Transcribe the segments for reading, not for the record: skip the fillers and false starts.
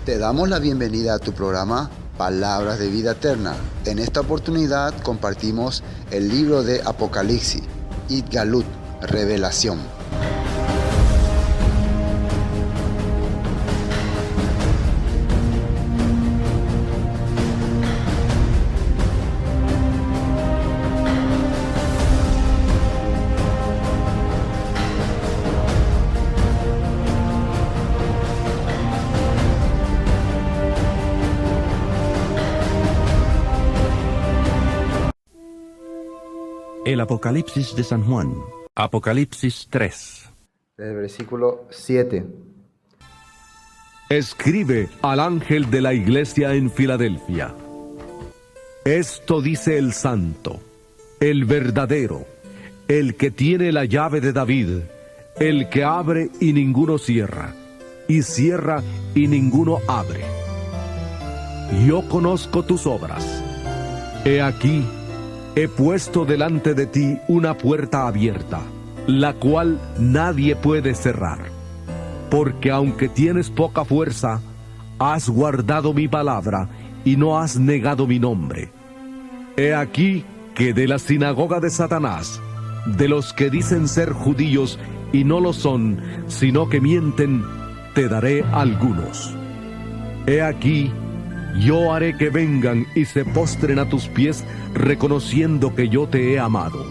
Te damos la bienvenida a tu programa Palabras de Vida Eterna. En esta oportunidad compartimos el libro de Apocalipsis, Itgalut, Revelación. El Apocalipsis de San Juan. Apocalipsis 3. Del versículo 7. Escribe al ángel de la iglesia en Filadelfia. Esto dice el santo, el verdadero, el que tiene la llave de David, el que abre y ninguno cierra, y cierra y ninguno abre. Yo conozco tus obras. He aquí, he puesto delante de ti una puerta abierta, la cual nadie puede cerrar. Porque aunque tienes poca fuerza, has guardado mi palabra y no has negado mi nombre. He aquí que de la sinagoga de Satanás, de los que dicen ser judíos y no lo son, sino que mienten, te daré algunos. He aquí, yo haré que vengan y se postren a tus pies, reconociendo que yo te he amado.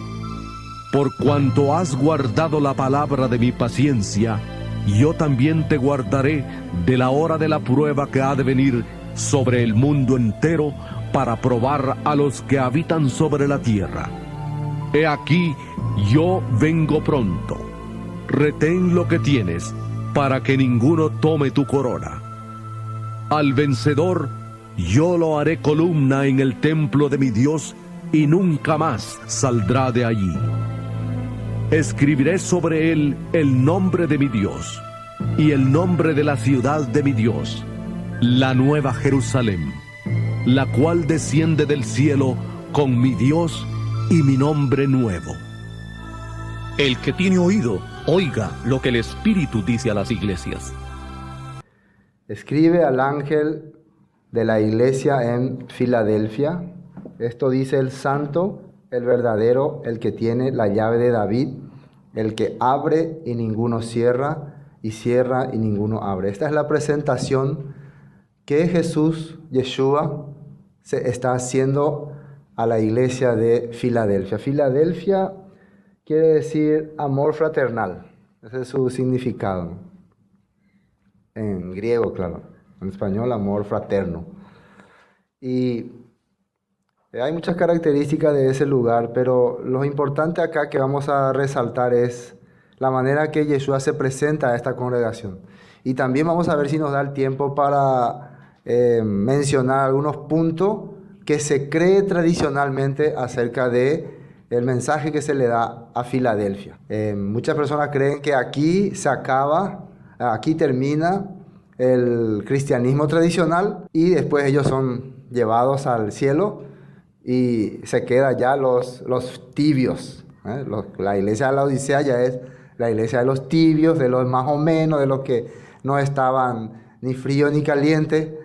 Por cuanto has guardado la palabra de mi paciencia, yo también te guardaré de la hora de la prueba que ha de venir sobre el mundo entero, para probar a los que habitan sobre la tierra. He aquí, yo vengo pronto. Retén lo que tienes, para que ninguno tome tu corona. Al vencedor, yo lo haré columna en el templo de mi Dios, y nunca más saldrá de allí. Escribiré sobre él el nombre de mi Dios, y el nombre de la ciudad de mi Dios, la nueva Jerusalén, la cual desciende del cielo con mi Dios y mi nombre nuevo. El que tiene oído, oiga lo que el Espíritu dice a las iglesias. Escribe al ángel de la iglesia en Filadelfia. Esto dice el santo, el verdadero, el que tiene la llave de David, el que abre y ninguno cierra, y cierra y ninguno abre. Esta es la presentación que Jesús, Yeshua, se está haciendo a la iglesia de Filadelfia. Filadelfia quiere decir amor fraternal. Ese es su significado. En griego, claro. En español, amor fraterno. Y hay muchas características de ese lugar, pero lo importante acá que vamos a resaltar es la manera que Yeshua se presenta a esta congregación. Y también vamos a ver si nos da el tiempo para mencionar algunos puntos que se cree tradicionalmente acerca de el mensaje que se le da a Filadelfia. Muchas personas creen que aquí se acaba, aquí termina el cristianismo tradicional y después ellos son llevados al cielo y se quedan ya los tibios. La iglesia de la Odisea ya es la iglesia de los tibios, de los más o menos, de los que no estaban ni frío ni caliente,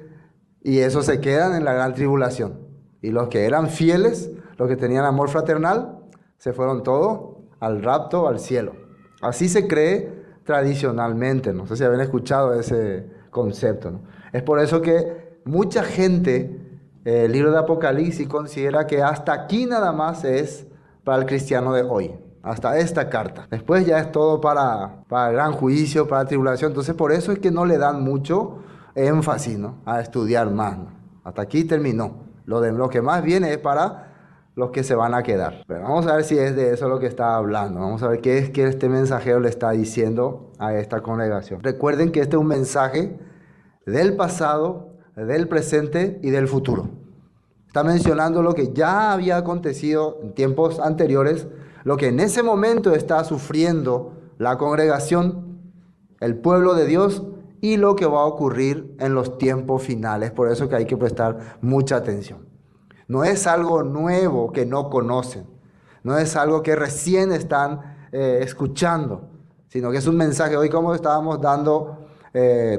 y esos se quedan en la gran tribulación. Y los que eran fieles, los que tenían amor fraternal, se fueron todos al rapto, al cielo. Así se cree tradicionalmente. No sé si habían escuchado ese concepto, ¿no? Es por eso que mucha gente, el libro de Apocalipsis considera que hasta aquí nada más es para el cristiano de hoy, hasta esta carta. Después ya es todo para el gran juicio, para la tribulación. Entonces por eso es que no le dan mucho énfasis, ¿no?, a estudiar más, ¿no? Hasta aquí terminó. Lo que más viene es para los que se van a quedar. Pero vamos a ver si es de eso lo que está hablando. Vamos a ver qué es que este mensajero le está diciendo a esta congregación. Recuerden que este es un mensaje del pasado, del presente y del futuro. Está mencionando lo que ya había acontecido en tiempos anteriores, lo que en ese momento está sufriendo la congregación, el pueblo de Dios, y lo que va a ocurrir en los tiempos finales. Por eso que hay que prestar mucha atención. No es algo nuevo que no conocen, no es algo que recién están escuchando, sino que es un mensaje. Hoy, como estábamos dando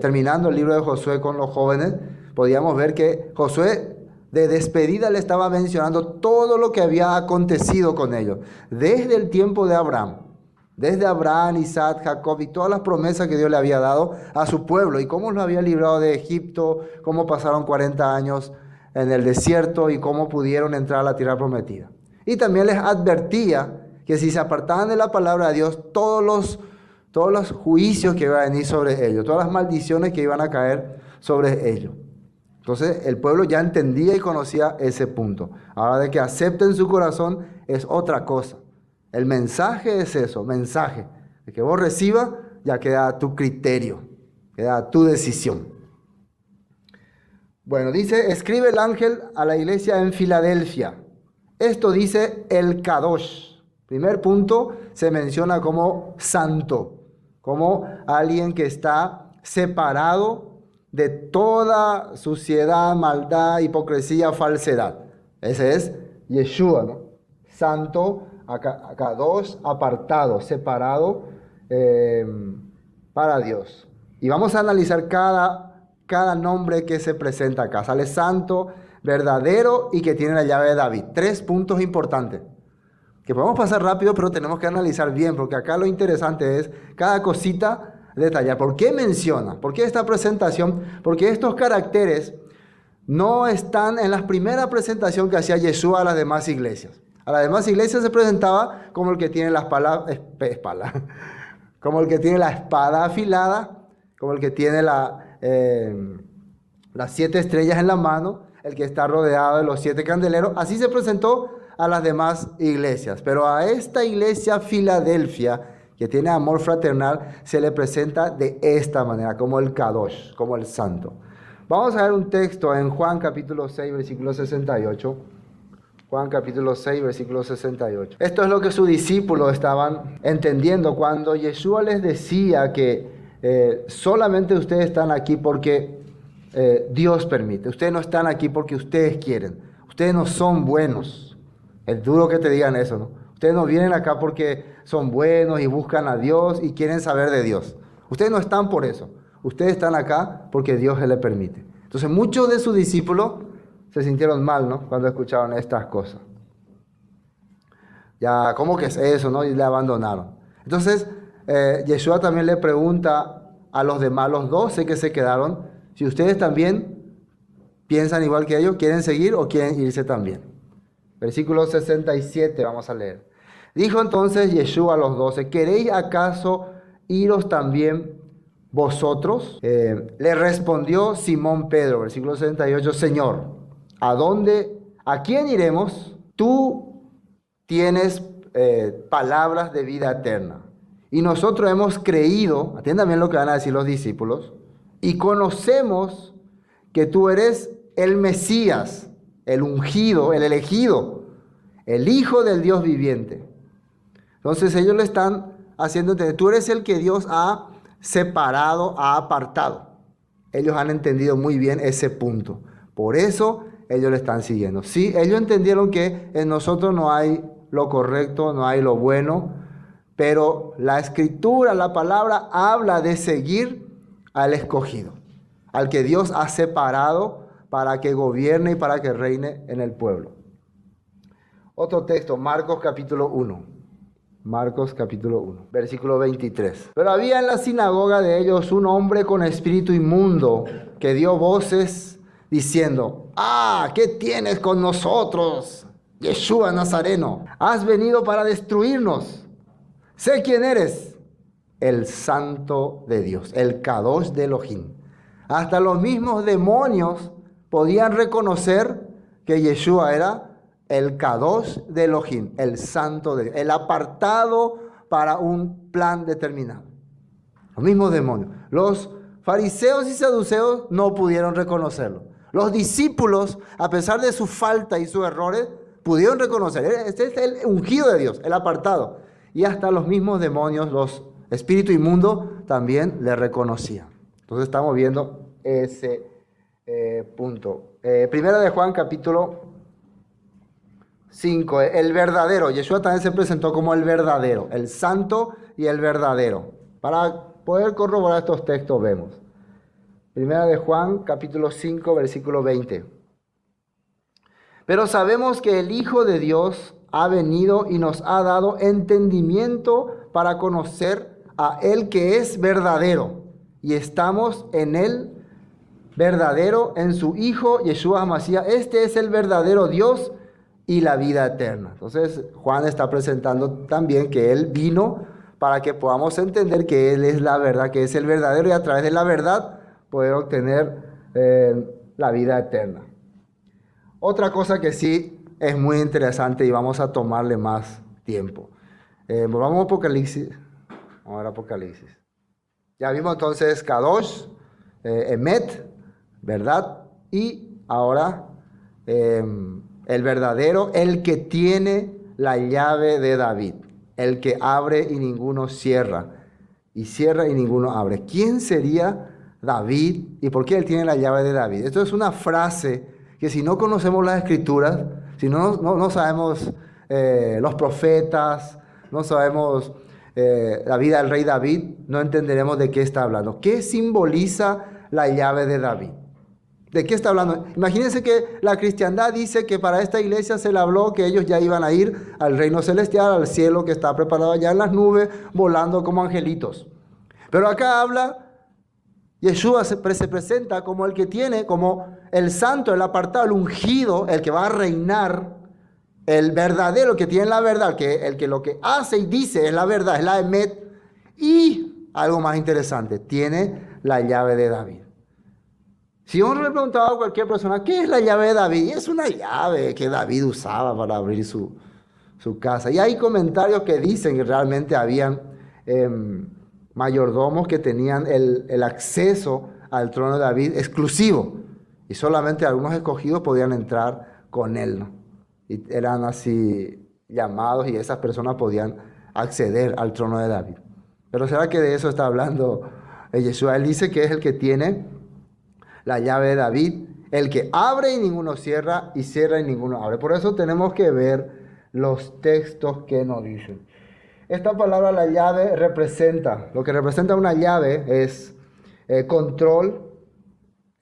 terminando el libro de Josué con los jóvenes, podíamos ver que Josué de despedida le estaba mencionando todo lo que había acontecido con ellos, desde el tiempo de Abraham. Desde Abraham, Isaac, Jacob y todas las promesas que Dios le había dado a su pueblo y cómo los había librado de Egipto, cómo pasaron 40 años en el desierto y cómo pudieron entrar a la tierra prometida. Y también les advertía que si se apartaban de la palabra de Dios, todos los juicios que iban a venir sobre ellos, todas las maldiciones que iban a caer sobre ellos. Entonces el pueblo ya entendía y conocía ese punto. Ahora de que acepten su corazón es otra cosa. El mensaje es eso, mensaje. De que vos recibas, ya queda a tu criterio, queda a tu decisión. Bueno, dice, escribe el ángel a la iglesia en Filadelfia. Esto dice el Kadosh. Primer punto, se menciona como santo, como alguien que está separado de toda suciedad, maldad, hipocresía, falsedad. Ese es Yeshua, ¿no? Santo, Kadosh, apartado, separado para Dios. Y vamos a analizar cada nombre que se presenta acá. Sale santo, verdadero y que tiene la llave de David. 3 puntos importantes que podemos pasar rápido, pero tenemos que analizar bien, porque acá lo interesante es cada cosita detallar. ¿Por qué menciona? ¿Por qué esta presentación? Porque estos caracteres no están en la primera presentación que hacía Yeshua a las demás iglesias. A las demás iglesias se presentaba como el que tiene como el que tiene la espada afilada, como el que tiene las 7 estrellas en la mano, el que está rodeado de los 7 candeleros. Así se presentó a las demás iglesias. Pero a esta iglesia Filadelfia, que tiene amor fraternal, se le presenta de esta manera, como el Kadosh, como el santo. Vamos a ver un texto en Juan capítulo 6, versículo 68. Juan capítulo 6, versículo 68. Esto es lo que sus discípulos estaban entendiendo cuando Yeshua les decía que solamente ustedes están aquí porque Dios permite. Ustedes no están aquí porque ustedes quieren. Ustedes no son buenos. Es duro que te digan eso, ¿no? Ustedes no vienen acá porque son buenos y buscan a Dios y quieren saber de Dios. Ustedes no están por eso. Ustedes están acá porque Dios les permite. Entonces muchos de sus discípulos se sintieron mal, ¿no? Cuando escucharon estas cosas. Ya, ¿cómo que es eso, no? Y le abandonaron. Entonces, Yeshua también le pregunta a los demás, los 12 que se quedaron, si ustedes también piensan igual que ellos, ¿quieren seguir o quieren irse también? Versículo 67, vamos a leer. Dijo entonces Yeshua a los 12, ¿queréis acaso iros también vosotros? Le respondió Simón Pedro, versículo 68, Señor, ¿a quién iremos? Tú tienes palabras de vida eterna. Y nosotros hemos creído, atiendan bien lo que van a decir los discípulos, y conocemos que tú eres el Mesías, el ungido, el elegido, el Hijo del Dios viviente. Entonces ellos le están haciendo entender, tú eres el que Dios ha separado, ha apartado. Ellos han entendido muy bien ese punto. Por eso ellos le están siguiendo. Sí, ellos entendieron que en nosotros no hay lo correcto, no hay lo bueno, pero la Escritura, la palabra, habla de seguir al escogido, al que Dios ha separado para que gobierne y para que reine en el pueblo. Otro texto, Marcos capítulo 1. Marcos capítulo 1, versículo 23. Pero había en la sinagoga de ellos un hombre con espíritu inmundo que dio voces diciendo, ¿qué tienes con nosotros, Yeshua Nazareno? Has venido para destruirnos. Sé quién eres, el santo de Dios, el Kadosh de Elohim. Hasta los mismos demonios podían reconocer que Yeshua era el Kadosh de Elohim, el santo de Dios, el apartado para un plan determinado. Los mismos demonios. Los fariseos y saduceos no pudieron reconocerlo. Los discípulos, a pesar de su falta y sus errores, pudieron reconocer. Este es el ungido de Dios, el apartado. Y hasta los mismos demonios, los espíritus inmundos, también le reconocían. Entonces estamos viendo ese punto. Primera de Juan capítulo 5, el verdadero. Yeshua también se presentó como el verdadero, el santo y el verdadero. Para poder corroborar estos textos vemos. Primera de Juan, capítulo 5, versículo 20. Pero sabemos que el Hijo de Dios ha venido y nos ha dado entendimiento para conocer a Él que es verdadero. Y estamos en Él verdadero, en su Hijo, Yeshua HaMashiach. Este es el verdadero Dios y la vida eterna. Entonces, Juan está presentando también que Él vino para que podamos entender que Él es la verdad, que es el verdadero, y a través de la verdad poder obtener la vida eterna. Otra cosa que sí es muy interesante y vamos a tomarle más tiempo. Volvamos a Apocalipsis. Vamos a ver Apocalipsis. Ya vimos entonces Kadosh, Emet, verdad, y ahora el verdadero, el que tiene la llave de David, el que abre y ninguno cierra, y cierra y ninguno abre. ¿Quién sería David y por qué él tiene la llave de David? Esto es una frase que si no conocemos las Escrituras, si no sabemos los profetas, no sabemos la vida del rey David, no entenderemos de qué está hablando. ¿Qué simboliza la llave de David? ¿De qué está hablando? Imagínense que la cristiandad dice que para esta iglesia se le habló que ellos ya iban a ir al reino celestial, al cielo que está preparado allá en las nubes, volando como angelitos. Pero acá habla, Yeshua se presenta como el que tiene, como el santo, el apartado, el ungido, el que va a reinar, el verdadero, que tiene la verdad, el que lo que hace y dice es la verdad, es la Emet, y algo más interesante, tiene la llave de David. Si uno le preguntaba a cualquier persona, ¿qué es la llave de David? Es una llave que David usaba para abrir su casa. Y hay comentarios que dicen que realmente habían mayordomos que tenían el acceso al trono de David exclusivo. Y solamente algunos escogidos podían entrar con él, ¿no? Y eran así llamados y esas personas podían acceder al trono de David. Pero ¿será que de eso está hablando Yeshua? Él dice que es el que tiene la llave de David, el que abre y ninguno cierra, y cierra y ninguno abre. Por eso tenemos que ver los textos que nos dicen. Esta palabra, la llave, lo que representa una llave es control,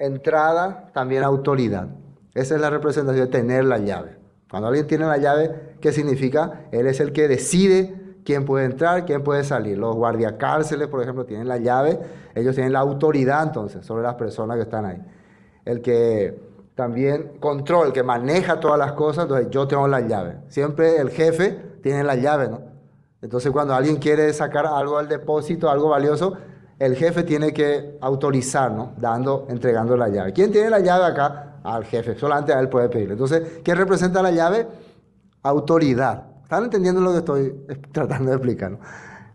entrada, también autoridad. Esa es la representación de tener la llave. Cuando alguien tiene la llave, ¿qué significa? Él es el que decide quién puede entrar, quién puede salir. Los guardiacárceles, por ejemplo, tienen la llave. Ellos tienen la autoridad, entonces, sobre las personas que están ahí. El que también controla, el que maneja todas las cosas, entonces yo tengo la llave. Siempre el jefe tiene la llave, ¿no? Entonces, cuando alguien quiere sacar algo al depósito, algo valioso, el jefe tiene que autorizar, ¿no? Entregando la llave. ¿Quién tiene la llave acá? Al jefe. Solamente a él puede pedirle. Entonces, ¿qué representa la llave? Autoridad. ¿Están entendiendo lo que estoy tratando de explicar, ¿no?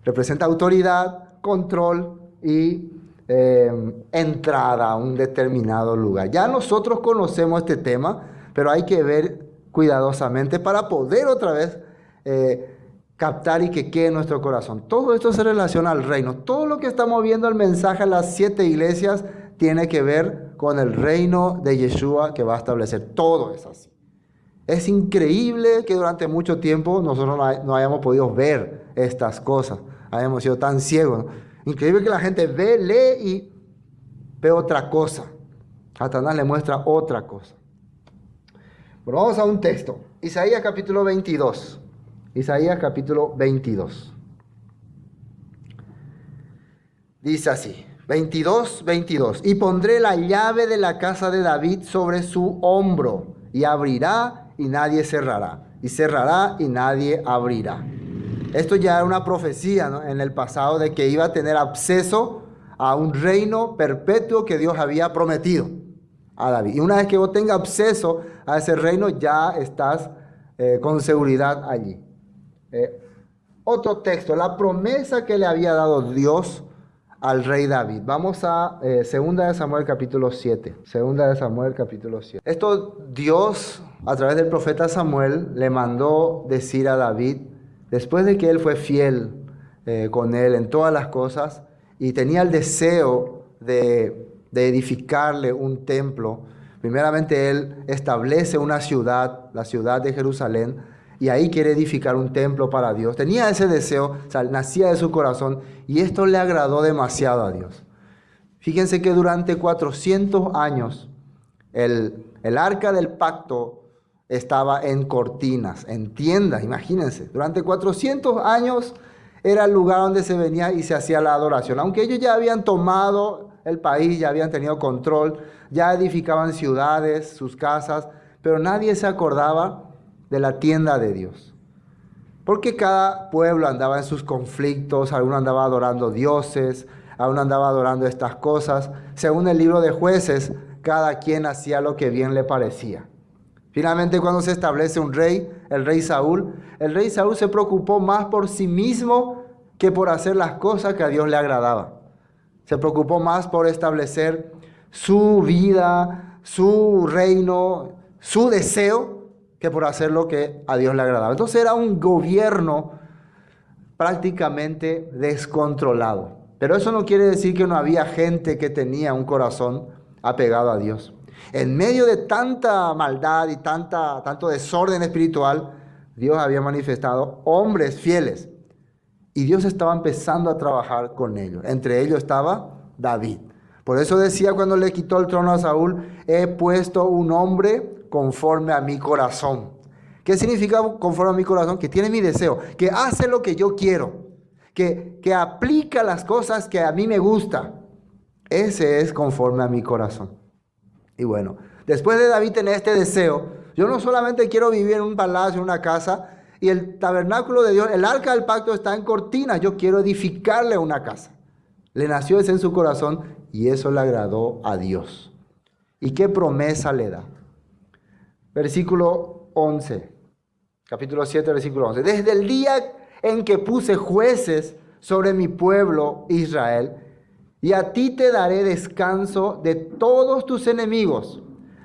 Representa autoridad, control y entrada a un determinado lugar. Ya nosotros conocemos este tema, pero hay que ver cuidadosamente para poder otra vez captar y que quede en nuestro corazón. Todo esto se relaciona al reino. Todo lo que estamos viendo, el mensaje a las 7 iglesias, tiene que ver con el reino de Yeshua que va a establecer. Todo es así. Es increíble que durante mucho tiempo nosotros no hayamos podido ver estas cosas. Hayamos sido tan ciegos, ¿no? Increíble que la gente ve, lee y ve otra cosa. Satanás le muestra otra cosa. Bueno, vamos a un texto. Isaías capítulo 22. Isaías capítulo 22. Dice así. 22. Y pondré la llave de la casa de David sobre su hombro. Y abrirá y nadie cerrará. Y cerrará y nadie abrirá. Esto ya era una profecía, ¿no? En el pasado de que iba a tener acceso a un reino perpetuo que Dios había prometido a David. Y una vez que vos tengas acceso a ese reino, ya estás con seguridad allí. Otro texto, la promesa que le había dado Dios al rey David. Vamos a 2 de Samuel capítulo 7. 2 de Samuel capítulo 7. Esto Dios, a través del profeta Samuel, le mandó decir a David, después de que él fue fiel con él en todas las cosas y tenía el deseo de edificarle un templo, primeramente él establece una ciudad, la ciudad de Jerusalén, y ahí quiere edificar un templo para Dios. Tenía ese deseo, o sea, nacía de su corazón, y esto le agradó demasiado a Dios. Fíjense que durante 400 años el arca del pacto estaba en cortinas, en tiendas, imagínense. Durante 400 años era el lugar donde se venía y se hacía la adoración. Aunque ellos ya habían tomado el país, ya habían tenido control, ya edificaban ciudades, sus casas, pero nadie se acordaba de la tienda de Dios. Porque cada pueblo andaba en sus conflictos, alguno andaba adorando dioses, alguno andaba adorando estas cosas. Según el libro de Jueces, cada quien hacía lo que bien le parecía. Finalmente, cuando se establece un rey, el rey Saúl se preocupó más por sí mismo que por hacer las cosas que a Dios le agradaban. Se preocupó más por establecer su vida, su reino, su deseo, que por hacer lo que a Dios le agradaba. Entonces era un gobierno prácticamente descontrolado. Pero eso no quiere decir que no había gente que tenía un corazón apegado a Dios. En medio de tanta maldad y tanto desorden espiritual, Dios había manifestado hombres fieles. Y Dios estaba empezando a trabajar con ellos. Entre ellos estaba David. Por eso decía cuando le quitó el trono a Saúl, he puesto un hombre conforme a mi corazón. ¿Qué significa conforme a mi corazón? Que tiene mi deseo, que hace lo que yo quiero, que aplica las cosas que a mí me gusta. Ese es conforme a mi corazón. Y bueno, después de David tener este deseo, yo no solamente quiero vivir en un palacio, en una casa, y el tabernáculo de Dios, el arca del pacto está en cortinas, yo quiero edificarle una casa. Le nació ese en su corazón y eso le agradó a Dios. ¿Y qué promesa le da? Versículo 11, capítulo 7, versículo 11. Desde el día en que puse jueces sobre mi pueblo Israel, y a ti te daré descanso de todos tus enemigos.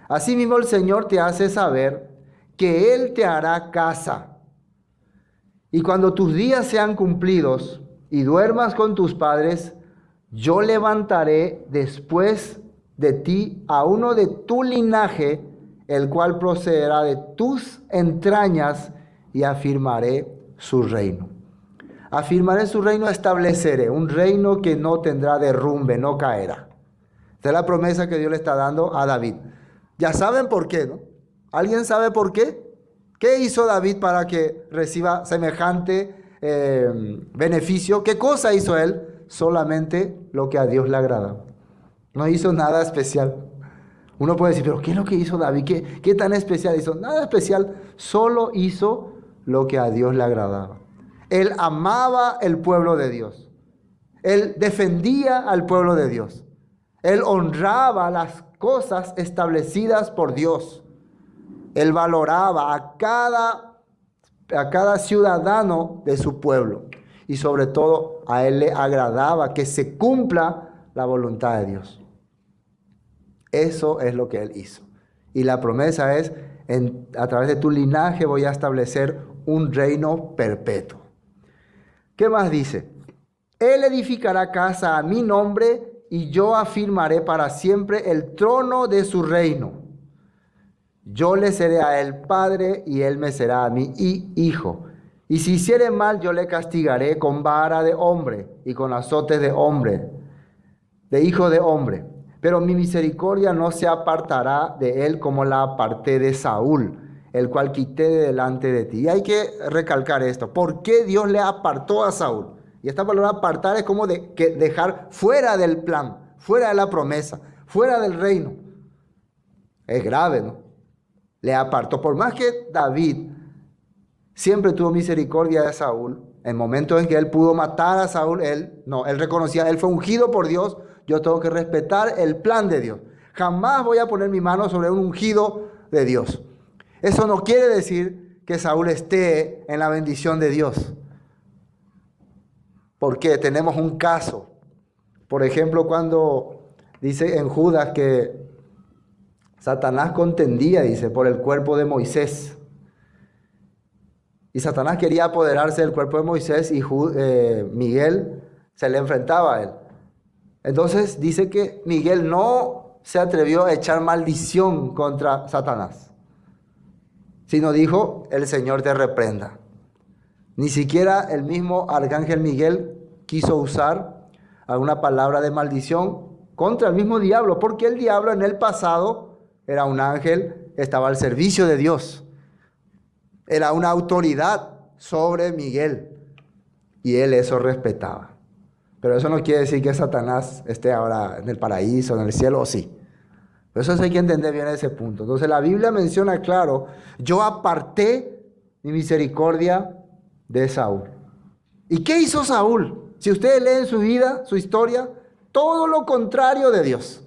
Asimismo el Señor te hace saber que Él te hará casa. Y cuando tus días sean cumplidos y duermas con tus padres, yo levantaré después de ti a uno de tu linaje, el cual procederá de tus entrañas, y afirmaré su reino. Afirmaré su reino, estableceré un reino que no tendrá derrumbe, no caerá. Esta es la promesa que Dios le está dando a David. Ya saben por qué, ¿no? ¿Alguien sabe por qué? ¿Qué hizo David para que reciba semejante beneficio? ¿Qué cosa hizo él? Solamente lo que a Dios le agradaba. No hizo nada especial. Uno puede decir, pero ¿qué es lo que hizo David? ¿Qué tan especial hizo? Nada especial, solo hizo lo que a Dios le agradaba. Él amaba el pueblo de Dios. Él defendía al pueblo de Dios. Él honraba las cosas establecidas por Dios. Él valoraba a cada ciudadano de su pueblo. Y sobre todo a él le agradaba que se cumpla la voluntad de Dios. Eso es lo que él hizo. Y la promesa es, a través de tu linaje voy a establecer un reino perpetuo. ¿Qué más dice? Él edificará casa a mi nombre y yo afirmaré para siempre el trono de su reino. Yo le seré a él padre y él me será a mí hijo. Y si hiciere mal, yo le castigaré con vara de hombre y con azotes de hombre, de hijo de hombre. Pero mi misericordia no se apartará de él como la aparté de Saúl, el cual quité de delante de ti. Y hay que recalcar esto. ¿Por qué Dios le apartó a Saúl? Y esta palabra apartar es como dejar fuera del plan, fuera de la promesa, fuera del reino. Es grave, ¿no? Le apartó. Por más que David siempre tuvo misericordia de Saúl, en momentos en que él pudo matar a Saúl, él reconocía, él fue ungido por Dios, yo tengo que respetar el plan de Dios. Jamás voy a poner mi mano sobre un ungido de Dios. Eso no quiere decir que Saúl esté en la bendición de Dios. Porque tenemos un caso. Por ejemplo, cuando dice en Judas que Satanás contendía, dice, por el cuerpo de Moisés. Y Satanás quería apoderarse del cuerpo de Moisés y Miguel se le enfrentaba a él. Entonces dice que Miguel no se atrevió a echar maldición contra Satanás, sino dijo, el Señor te reprenda. Ni siquiera el mismo arcángel Miguel quiso usar alguna palabra de maldición contra el mismo diablo, porque el diablo en el pasado era un ángel, estaba al servicio de Dios, era una autoridad sobre Miguel, y él eso respetaba. Pero eso no quiere decir que Satanás esté ahora en el paraíso, en el cielo, o sí. Pero eso hay que entender bien ese punto. Entonces la Biblia menciona claro, yo aparté mi misericordia de Saúl. ¿Y qué hizo Saúl? Si ustedes leen su vida, su historia, todo lo contrario de Dios.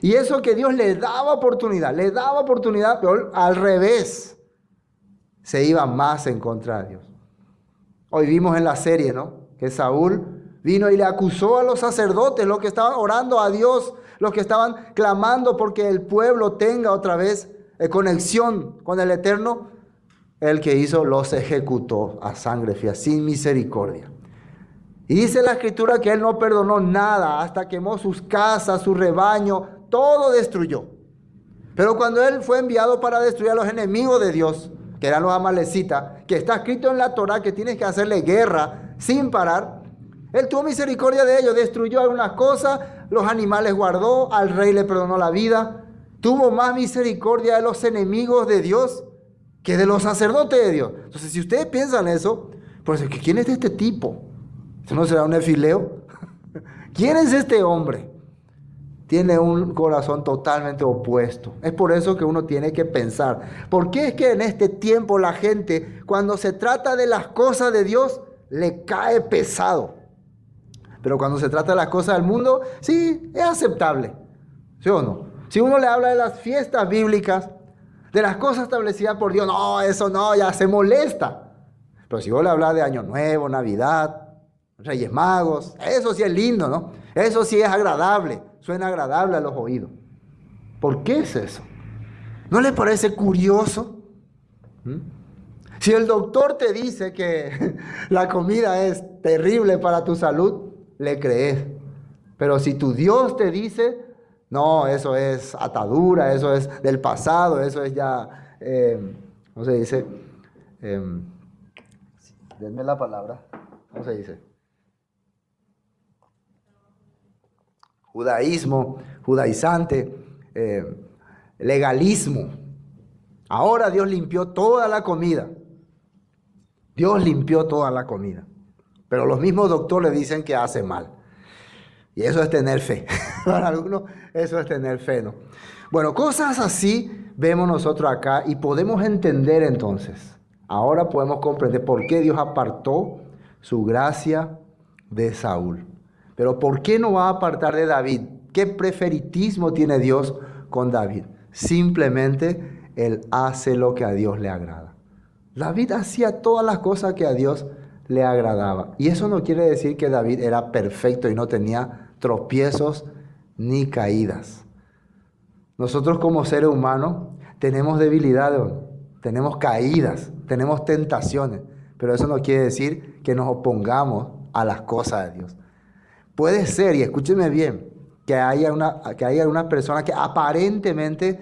Y eso que Dios le daba oportunidad, pero al revés, se iba más en contra de Dios. Hoy vimos en la serie, ¿no?, que Saúl vino y le acusó a los sacerdotes, los que estaban orando a Dios, los que estaban clamando porque el pueblo tenga otra vez conexión con el Eterno. El que hizo los ejecutó a sangre fría, sin misericordia. Y dice la Escritura que él no perdonó nada, hasta quemó sus casas, su rebaño, todo destruyó. Pero cuando él fue enviado para destruir a los enemigos de Dios, que eran los amalecitas, que está escrito en la Torá que tienes que hacerle guerra sin parar, él tuvo misericordia de ellos, destruyó algunas cosas, los animales guardó, al rey le perdonó la vida, tuvo más misericordia de los enemigos de Dios que de los sacerdotes de Dios. Entonces, si ustedes piensan eso, pues ¿quién es este tipo? ¿Esto no será un nefileo? ¿Quién es este hombre? Tiene un corazón totalmente opuesto. Es por eso que uno tiene que pensar. ¿Por qué es que en este tiempo la gente, cuando se trata de las cosas de Dios, le cae pesado? Pero cuando se trata de las cosas del mundo, sí, es aceptable. ¿Sí o no? Si uno le habla de las fiestas bíblicas, de las cosas establecidas por Dios, no, eso no, ya se molesta. Pero si vos le hablas de Año Nuevo, Navidad, Reyes Magos, eso sí es lindo, ¿no? Eso sí es agradable, suena agradable a los oídos. ¿Por qué es eso? ¿No le parece curioso? Si el doctor te dice que la comida es terrible para tu salud, le crees. Pero si tu Dios te dice, no, eso es atadura, eso es del pasado, eso es ya, ¿cómo se dice? Denme la palabra, ¿cómo se dice? Judaísmo, judaizante, legalismo. Ahora Dios limpió toda la comida. Dios limpió toda la comida. Pero los mismos doctores dicen que hace mal. Y eso es tener fe. Para algunos eso es tener fe, ¿no? Bueno, cosas así vemos nosotros acá y podemos entender entonces. Ahora podemos comprender por qué Dios apartó su gracia de Saúl. Pero ¿por qué no va a apartar de David? ¿Qué preferitismo tiene Dios con David? Simplemente él hace lo que a Dios le agrada. David hacía todas las cosas que a Dios le agradaba. Y eso no quiere decir que David era perfecto y no tenía tropiezos ni caídas. Nosotros como seres humanos tenemos debilidades, tenemos caídas, tenemos tentaciones. Pero eso no quiere decir que nos opongamos a las cosas de Dios. Puede ser, y escúcheme bien, que haya una persona que aparentemente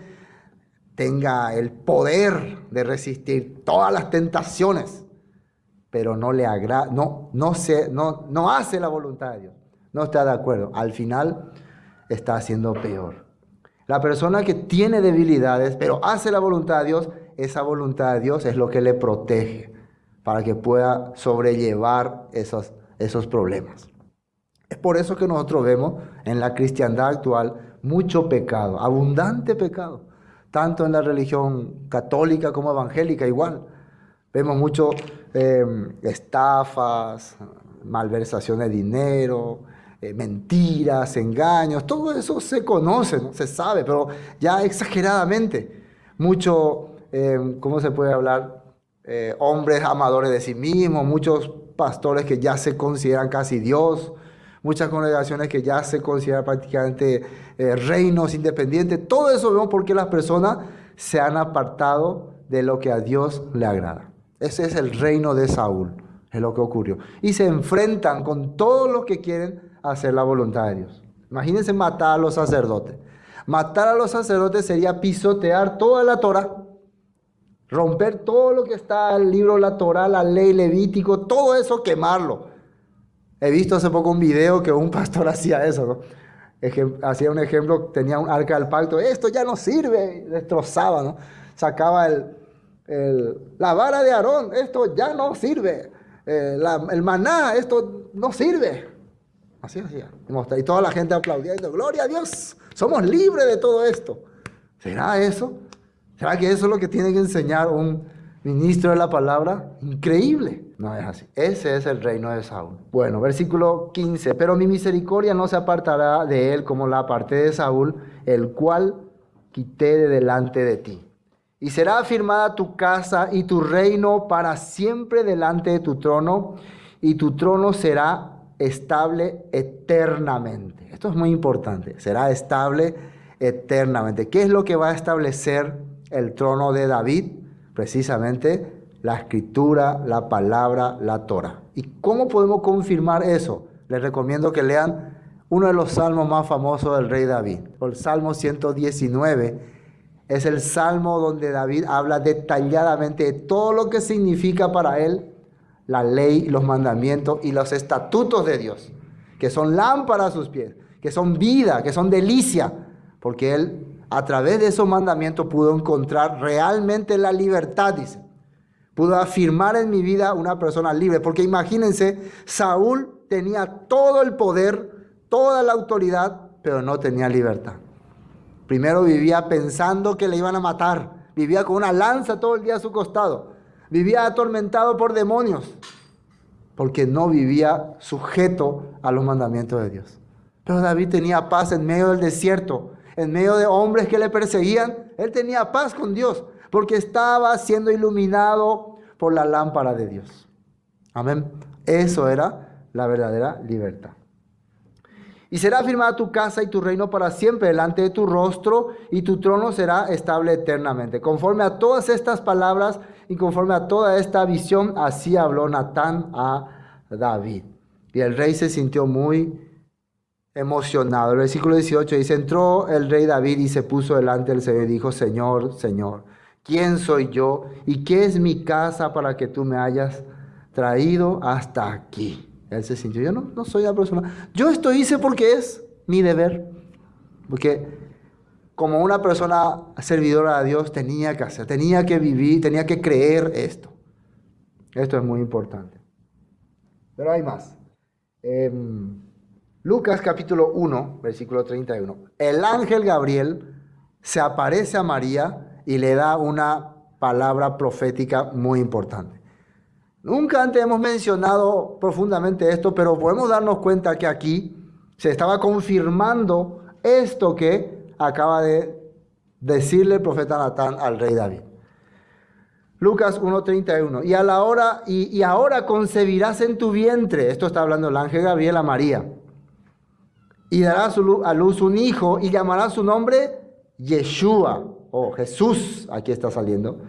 tenga el poder de resistir todas las tentaciones, pero no le agrada, no hace la voluntad de Dios, no está de acuerdo. Al final está haciendo peor. La persona que tiene debilidades, pero hace la voluntad de Dios, esa voluntad de Dios es lo que le protege para que pueda sobrellevar esos problemas. Es por eso que nosotros vemos en la cristiandad actual mucho pecado, abundante pecado, tanto en la religión católica como evangélica igual. Vemos mucho estafas, malversación de dinero, mentiras, engaños, todo eso se conoce, ¿no? Se sabe, pero ya exageradamente. Mucho, ¿cómo se puede hablar? Hombres amadores de sí mismos, muchos pastores que ya se consideran casi Dios, muchas congregaciones que ya se consideran prácticamente reinos independientes. Todo eso vemos porque las personas se han apartado de lo que a Dios le agrada. Ese es el reino de Saúl, es lo que ocurrió. Y se enfrentan con todos los que quieren hacer la voluntad de Dios. Imagínense matar a los sacerdotes. Matar a los sacerdotes sería pisotear toda la Torá, romper todo lo que está en el libro de la Torá, la ley, Levítico, todo eso, quemarlo. He visto hace poco un video que un pastor hacía eso, ¿no? hacía un ejemplo, tenía un arca del pacto, esto ya no sirve, destrozaba, ¿no? Sacaba la vara de Aarón, esto ya no sirve, el maná, esto no sirve. Así hacía. Y toda la gente aplaudiendo, gloria a Dios, somos libres de todo esto. ¿Será eso? ¿Será que eso es lo que tiene que enseñar un ministro de la palabra? Increíble. No es así. Ese es el reino de Saúl. Bueno, versículo 15. Pero mi misericordia no se apartará de él como la aparté de Saúl, el cual quité de delante de ti. Y será afirmada tu casa y tu reino para siempre delante de tu trono, y tu trono será estable eternamente. Esto es muy importante. Será estable eternamente. ¿Qué es lo que va a establecer el trono de David? Precisamente la escritura, la palabra, la Torah. ¿Y cómo podemos confirmar eso? Les recomiendo que lean uno de los salmos más famosos del rey David. El Salmo 119 es el salmo donde David habla detalladamente de todo lo que significa para él la ley, los mandamientos y los estatutos de Dios, que son lámparas a sus pies, que son vida, que son delicia, porque él a través de esos mandamientos pudo encontrar realmente la libertad, dice. Pudo afirmar en mi vida una persona libre, porque imagínense, Saúl tenía todo el poder, toda la autoridad, pero no tenía libertad. Primero vivía pensando que le iban a matar, vivía con una lanza todo el día a su costado, vivía atormentado por demonios, porque no vivía sujeto a los mandamientos de Dios. Pero David tenía paz en medio del desierto, en medio de hombres que le perseguían. Él tenía paz con Dios, porque estaba siendo iluminado por la lámpara de Dios. Amén. Eso era la verdadera libertad. Y será afirmada tu casa y tu reino para siempre delante de tu rostro, y tu trono será estable eternamente. Conforme a todas estas palabras y conforme a toda esta visión, así habló Natán a David. Y el rey se sintió muy emocionado. El versículo 18 dice: entró el rey David y se puso delante del Señor y dijo: Señor, Señor, ¿quién soy yo y qué es mi casa para que tú me hayas traído hasta aquí? Él se sintió, yo no soy la persona. Yo esto hice porque es mi deber. Porque como una persona servidora a Dios tenía que hacer, tenía que vivir, tenía que creer esto. Esto es muy importante. Pero hay más. Lucas capítulo 1, versículo 31. El ángel Gabriel se aparece a María y le da una palabra profética muy importante. Nunca antes hemos mencionado profundamente esto, pero podemos darnos cuenta que aquí se estaba confirmando esto que acaba de decirle el profeta Natán al rey David. Lucas 1:31. Y ahora concebirás en tu vientre, esto está hablando el ángel Gabriel a María, y darás a luz un hijo y llamarás su nombre Yeshua, o Jesús, aquí está saliendo.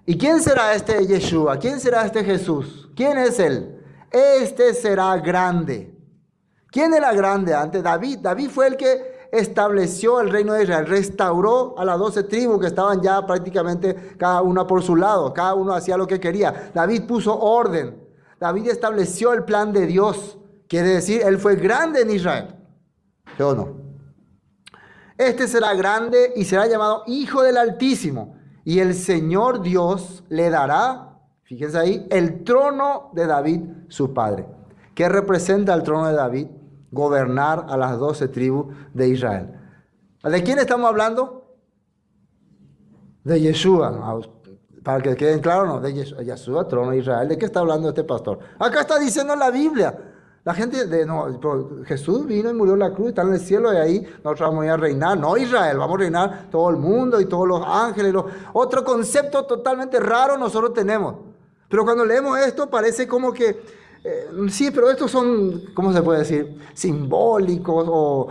¿Y quién será este Yeshua? ¿Quién será este Jesús? ¿Quién es él? Este será grande. ¿Quién era grande antes? David. David fue el que estableció el reino de Israel, restauró a las 12 tribus que estaban ya prácticamente cada una por su lado, cada uno hacía lo que quería. David puso orden, David estableció el plan de Dios, quiere decir, él fue grande en Israel. ¿Sí o no? Este será grande y será llamado Hijo del Altísimo. Y el Señor Dios le dará, fíjense ahí, el trono de David, su padre. ¿Qué representa el trono de David? Gobernar a las 12 tribus de Israel. ¿De quién estamos hablando? De Yeshua. Para que queden claros, no, de Yeshua, trono de Israel. ¿De qué está hablando este pastor? Acá está diciendo en la Biblia. La gente, Jesús vino y murió en la cruz, está en el cielo y ahí nosotros vamos a ir a reinar. No Israel, vamos a reinar todo el mundo y todos los ángeles. Otro concepto totalmente raro nosotros tenemos. Pero cuando leemos esto parece como que, sí, pero estos son, ¿cómo se puede decir? Simbólicos o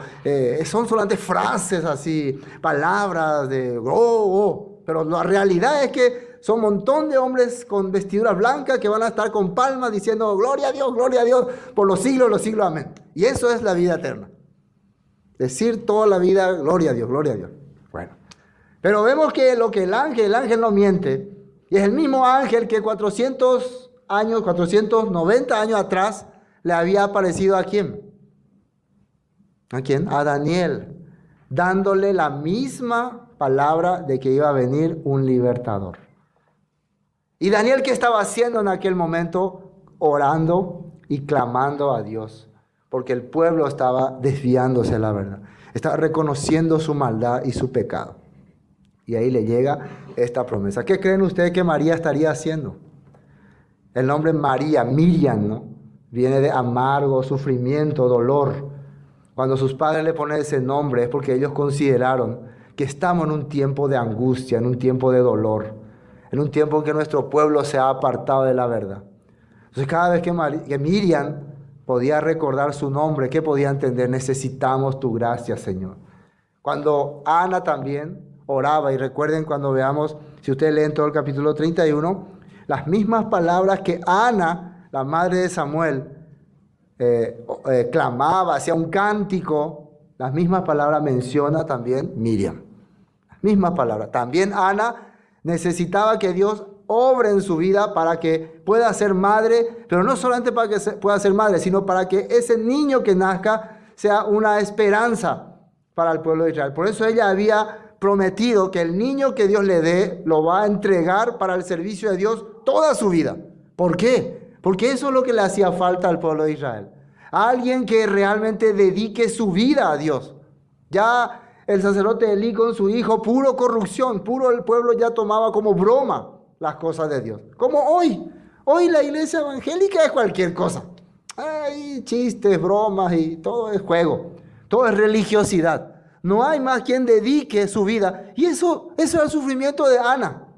son solamente frases así, palabras de, pero la realidad es que son un montón de hombres con vestiduras blancas que van a estar con palmas diciendo gloria a Dios por los siglos, amén. Y eso es la vida eterna. Decir toda la vida gloria a Dios, gloria a Dios. Bueno, pero vemos que lo que el ángel no miente, y es el mismo ángel que 490 años atrás le había aparecido ¿a quién? ¿A quién? A Daniel, dándole la misma palabra de que iba a venir un libertador. ¿Y Daniel qué estaba haciendo en aquel momento? Orando y clamando a Dios, porque el pueblo estaba desviándose de la verdad. Estaba reconociendo su maldad y su pecado. Y ahí le llega esta promesa. ¿Qué creen ustedes que María estaría haciendo? El nombre María, Miriam, ¿no? Viene de amargo, sufrimiento, dolor. Cuando sus padres le ponen ese nombre es porque ellos consideraron que estamos en un tiempo de angustia, en un tiempo de dolor, en un tiempo en que nuestro pueblo se ha apartado de la verdad. Entonces cada vez que Miriam podía recordar su nombre, ¿qué podía entender? Necesitamos tu gracia, Señor. Cuando Ana también oraba, y recuerden cuando veamos, si ustedes leen todo el capítulo 31, las mismas palabras que Ana, la madre de Samuel, clamaba, hacía un cántico, las mismas palabras menciona también Miriam. Las mismas palabras. También Ana necesitaba que Dios obre en su vida para que pueda ser madre, pero no solamente para que pueda ser madre, sino para que ese niño que nazca sea una esperanza para el pueblo de Israel. Por eso ella había prometido que el niño que Dios le dé lo va a entregar para el servicio de Dios toda su vida. ¿Por qué? Porque eso es lo que le hacía falta al pueblo de Israel. Alguien que realmente dedique su vida a Dios. Ya el sacerdote Elí con su hijo, puro corrupción, puro el pueblo ya tomaba como broma las cosas de Dios. Como hoy. Hoy la iglesia evangélica es cualquier cosa. Hay chistes, bromas y todo es juego. Todo es religiosidad. No hay más quien dedique su vida. Y eso era el sufrimiento de Ana.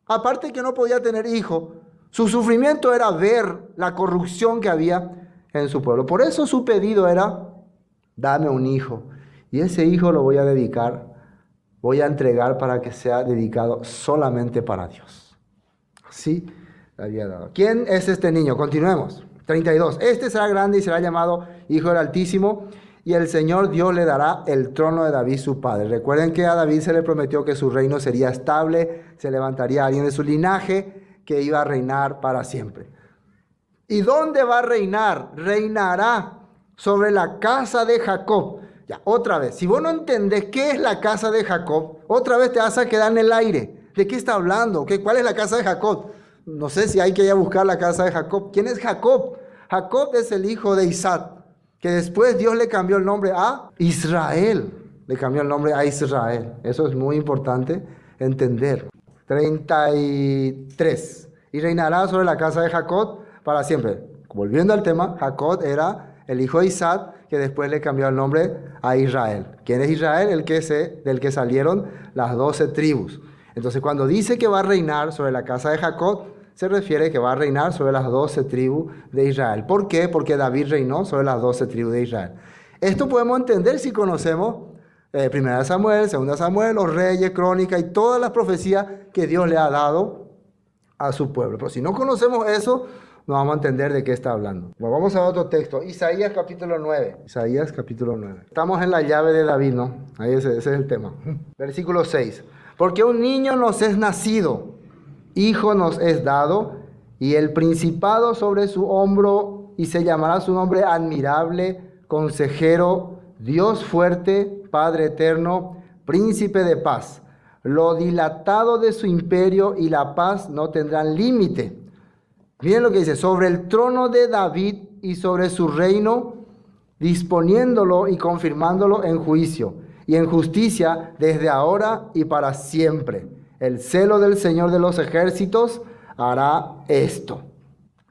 Aparte que no podía tener hijo, su sufrimiento era ver la corrupción que había en su pueblo. Por eso su pedido era, dame un hijo. Y ese hijo lo voy a dedicar, voy a entregar para que sea dedicado solamente para Dios. Así le había dado. ¿Quién es este niño? Continuemos. 32. Este será grande y será llamado Hijo del Altísimo, y el Señor Dios le dará el trono de David su padre. Recuerden que a David se le prometió que su reino sería estable, se levantaría alguien de su linaje que iba a reinar para siempre. ¿Y dónde va a reinar? Reinará sobre la casa de Jacob. Ya, otra vez, si vos no entendés qué es la casa de Jacob, otra vez te vas a quedar en el aire. ¿De qué está hablando? ¿Cuál es la casa de Jacob? No sé si hay que ir a buscar la casa de Jacob. ¿Quién es Jacob? Jacob es el hijo de Isaac, que después Dios le cambió el nombre a Israel. Le cambió el nombre a Israel. Eso es muy importante entender. 33. Y reinará sobre la casa de Jacob para siempre. Volviendo al tema, Jacob era el hijo de Isaac, que después le cambió el nombre a Israel. ¿Quién es Israel? Del que salieron las 12 tribus. Entonces, cuando dice que va a reinar sobre la casa de Jacob, se refiere que va a reinar sobre las 12 tribus de Israel. ¿Por qué? Porque David reinó sobre las 12 tribus de Israel. Esto podemos entender si conocemos 1 Samuel, 2 Samuel, los reyes, crónicas y todas las profecías que Dios le ha dado a su pueblo. Pero si no conocemos eso, no vamos a entender de qué está hablando. Bueno, vamos a otro texto. Isaías capítulo 9. Isaías capítulo 9. Estamos en la llave de David, ¿no? Ahí ese es el tema. Versículo 6. Porque un niño nos es nacido, hijo nos es dado, y el principado sobre su hombro, y se llamará su nombre admirable, consejero, Dios fuerte, Padre eterno, príncipe de paz. Lo dilatado de su imperio y la paz no tendrán límite. Miren lo que dice, sobre el trono de David y sobre su reino, disponiéndolo y confirmándolo en juicio y en justicia desde ahora y para siempre. El celo del Señor de los ejércitos hará esto.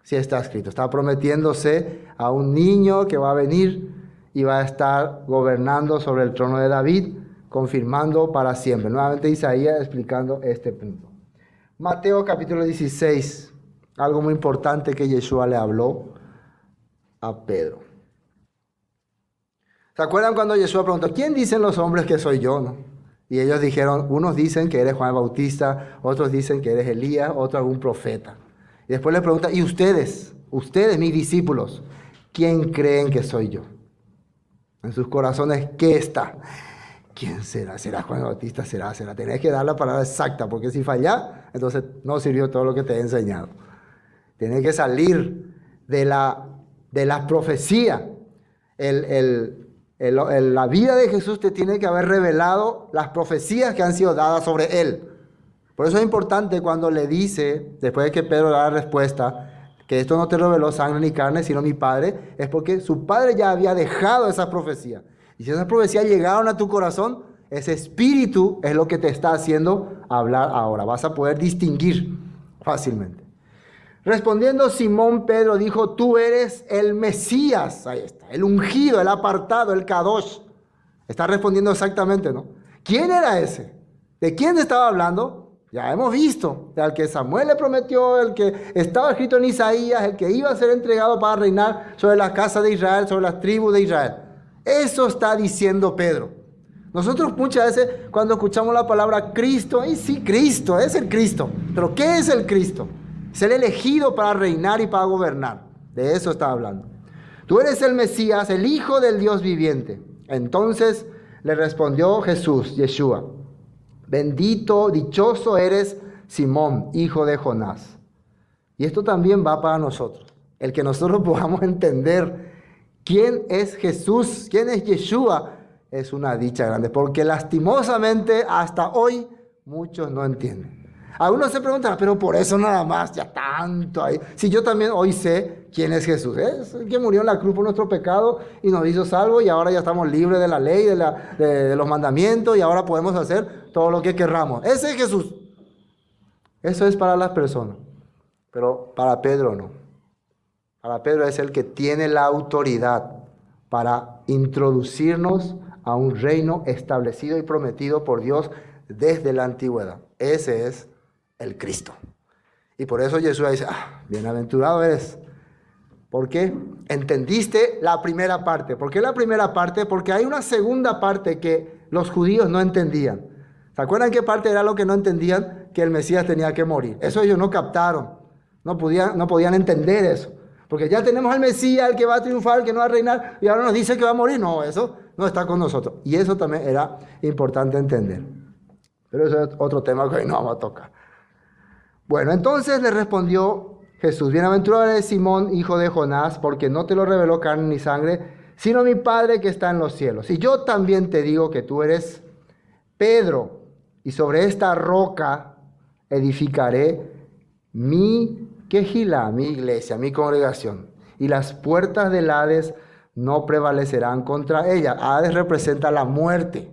Sí está escrito, está prometiéndose a un niño que va a venir y va a estar gobernando sobre el trono de David, confirmando para siempre. Nuevamente Isaías explicando este punto. Mateo capítulo 16. Algo muy importante que Yeshua le habló a Pedro. ¿Se acuerdan cuando Yeshua preguntó, ¿quién dicen los hombres que soy yo? ¿No? Y ellos dijeron, unos dicen que eres Juan el Bautista, otros dicen que eres Elías, otro algún profeta. Y después le pregunta, ¿y ustedes, mis discípulos, quién creen que soy yo? En sus corazones, ¿qué está? ¿Quién será? ¿Será Juan el Bautista? ¿Será? Tenés que dar la palabra exacta, porque si fallás, entonces no sirvió todo lo que te he enseñado. Tiene que salir de la profecía. El La vida de Jesús te tiene que haber revelado las profecías que han sido dadas sobre Él. Por eso es importante cuando le dice, después de que Pedro da la respuesta, que esto no te reveló sangre ni carne, sino mi Padre, es porque su Padre ya había dejado esas profecías. Y si esas profecías llegaron a tu corazón, ese espíritu es lo que te está haciendo hablar ahora. Vas a poder distinguir fácilmente. Respondiendo Simón, Pedro dijo, tú eres el Mesías, ahí está, el ungido, el apartado, el Kadosh. Está respondiendo exactamente, ¿no? ¿Quién era ese? ¿De quién estaba hablando? Ya hemos visto, al que Samuel le prometió, el que estaba escrito en Isaías, el que iba a ser entregado para reinar sobre la casa de Israel, sobre las tribus de Israel. Eso está diciendo Pedro. Nosotros muchas veces cuando escuchamos la palabra Cristo, y sí, Cristo, es el Cristo. Pero ¿qué es el Cristo? Es el elegido para reinar y para gobernar. De eso está hablando. Tú eres el Mesías, el Hijo del Dios viviente. Entonces le respondió Jesús, Yeshua, bendito, dichoso eres Simón, hijo de Jonás. Y esto también va para nosotros. El que nosotros podamos entender quién es Jesús, quién es Yeshua, es una dicha grande. Porque lastimosamente hasta hoy muchos no entienden. Algunos se preguntan, pero por eso nada más, ya tanto ahí. Si yo también hoy sé quién es Jesús. Es el que murió en la cruz por nuestro pecado y nos hizo salvos y ahora ya estamos libres de la ley, de los mandamientos y ahora podemos hacer todo lo que querramos. Ese es Jesús. Eso es para las personas. Pero para Pedro no. Para Pedro es el que tiene la autoridad para introducirnos a un reino establecido y prometido por Dios desde la antigüedad. Ese es el Cristo. Y por eso Jesús dice, bienaventurado eres. ¿Por qué? Entendiste la primera parte. ¿Por qué la primera parte? Porque hay una segunda parte que los judíos no entendían. ¿Se acuerdan qué parte era lo que no entendían? Que el Mesías tenía que morir. Eso ellos no captaron. No podían entender eso. Porque ya tenemos al Mesías, el que va a triunfar, el que no va a reinar, y ahora nos dice que va a morir. No, eso no está con nosotros. Y eso también era importante entender. Pero eso es otro tema que hoy no vamos a tocar. Bueno, entonces le respondió Jesús, bienaventurado eres Simón, hijo de Jonás, porque no te lo reveló carne ni sangre, sino mi Padre que está en los cielos. Y yo también te digo que tú eres Pedro, y sobre esta roca edificaré mi quejilá, mi iglesia, mi congregación. Y las puertas del Hades no prevalecerán contra ella. Hades representa la muerte.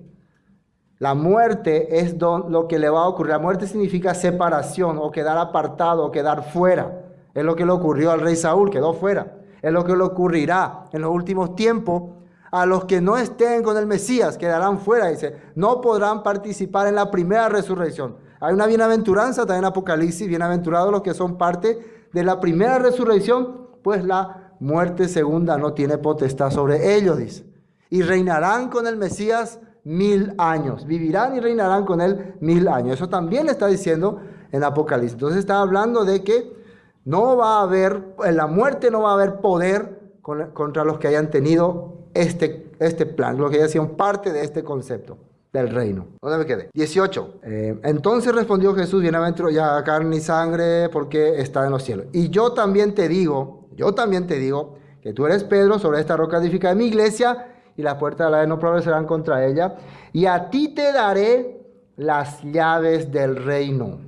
La muerte es lo que le va a ocurrir. La muerte significa separación o quedar apartado o quedar fuera. Es lo que le ocurrió al rey Saúl, quedó fuera. Es lo que le ocurrirá en los últimos tiempos a los que no estén con el Mesías, quedarán fuera. Dice, no podrán participar en la primera resurrección. Hay una bienaventuranza también en Apocalipsis, bienaventurados los que son parte de la primera resurrección, pues la muerte segunda no tiene potestad sobre ellos, dice. Y reinarán con el Mesías 1000 años. Vivirán y reinarán con él 1000 años. Eso también está diciendo en Apocalipsis. Entonces está hablando de que no va a haber, en la muerte no va a haber poder contra los que hayan tenido este plan, los que hayan sido parte de este concepto del reino. ¿Dónde me quedé? 18. Entonces respondió Jesús, bienaventurado, ya carne y sangre, porque está en los cielos. Y yo también te digo que tú eres Pedro, sobre esta roca edificaré mi iglesia, y las puertas de la no prevalecerán contra ella. Y a ti te daré las llaves del reino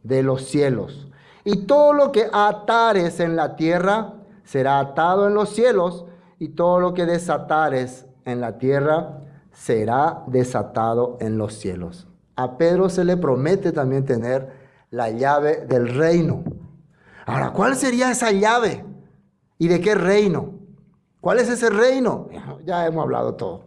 de los cielos. Y todo lo que atares en la tierra será atado en los cielos, y todo lo que desatares en la tierra será desatado en los cielos. A Pedro se le promete también tener la llave del reino. Ahora, ¿cuál sería esa llave? ¿Y de qué reino? ¿Cuál es ese reino? Ya hemos hablado todo.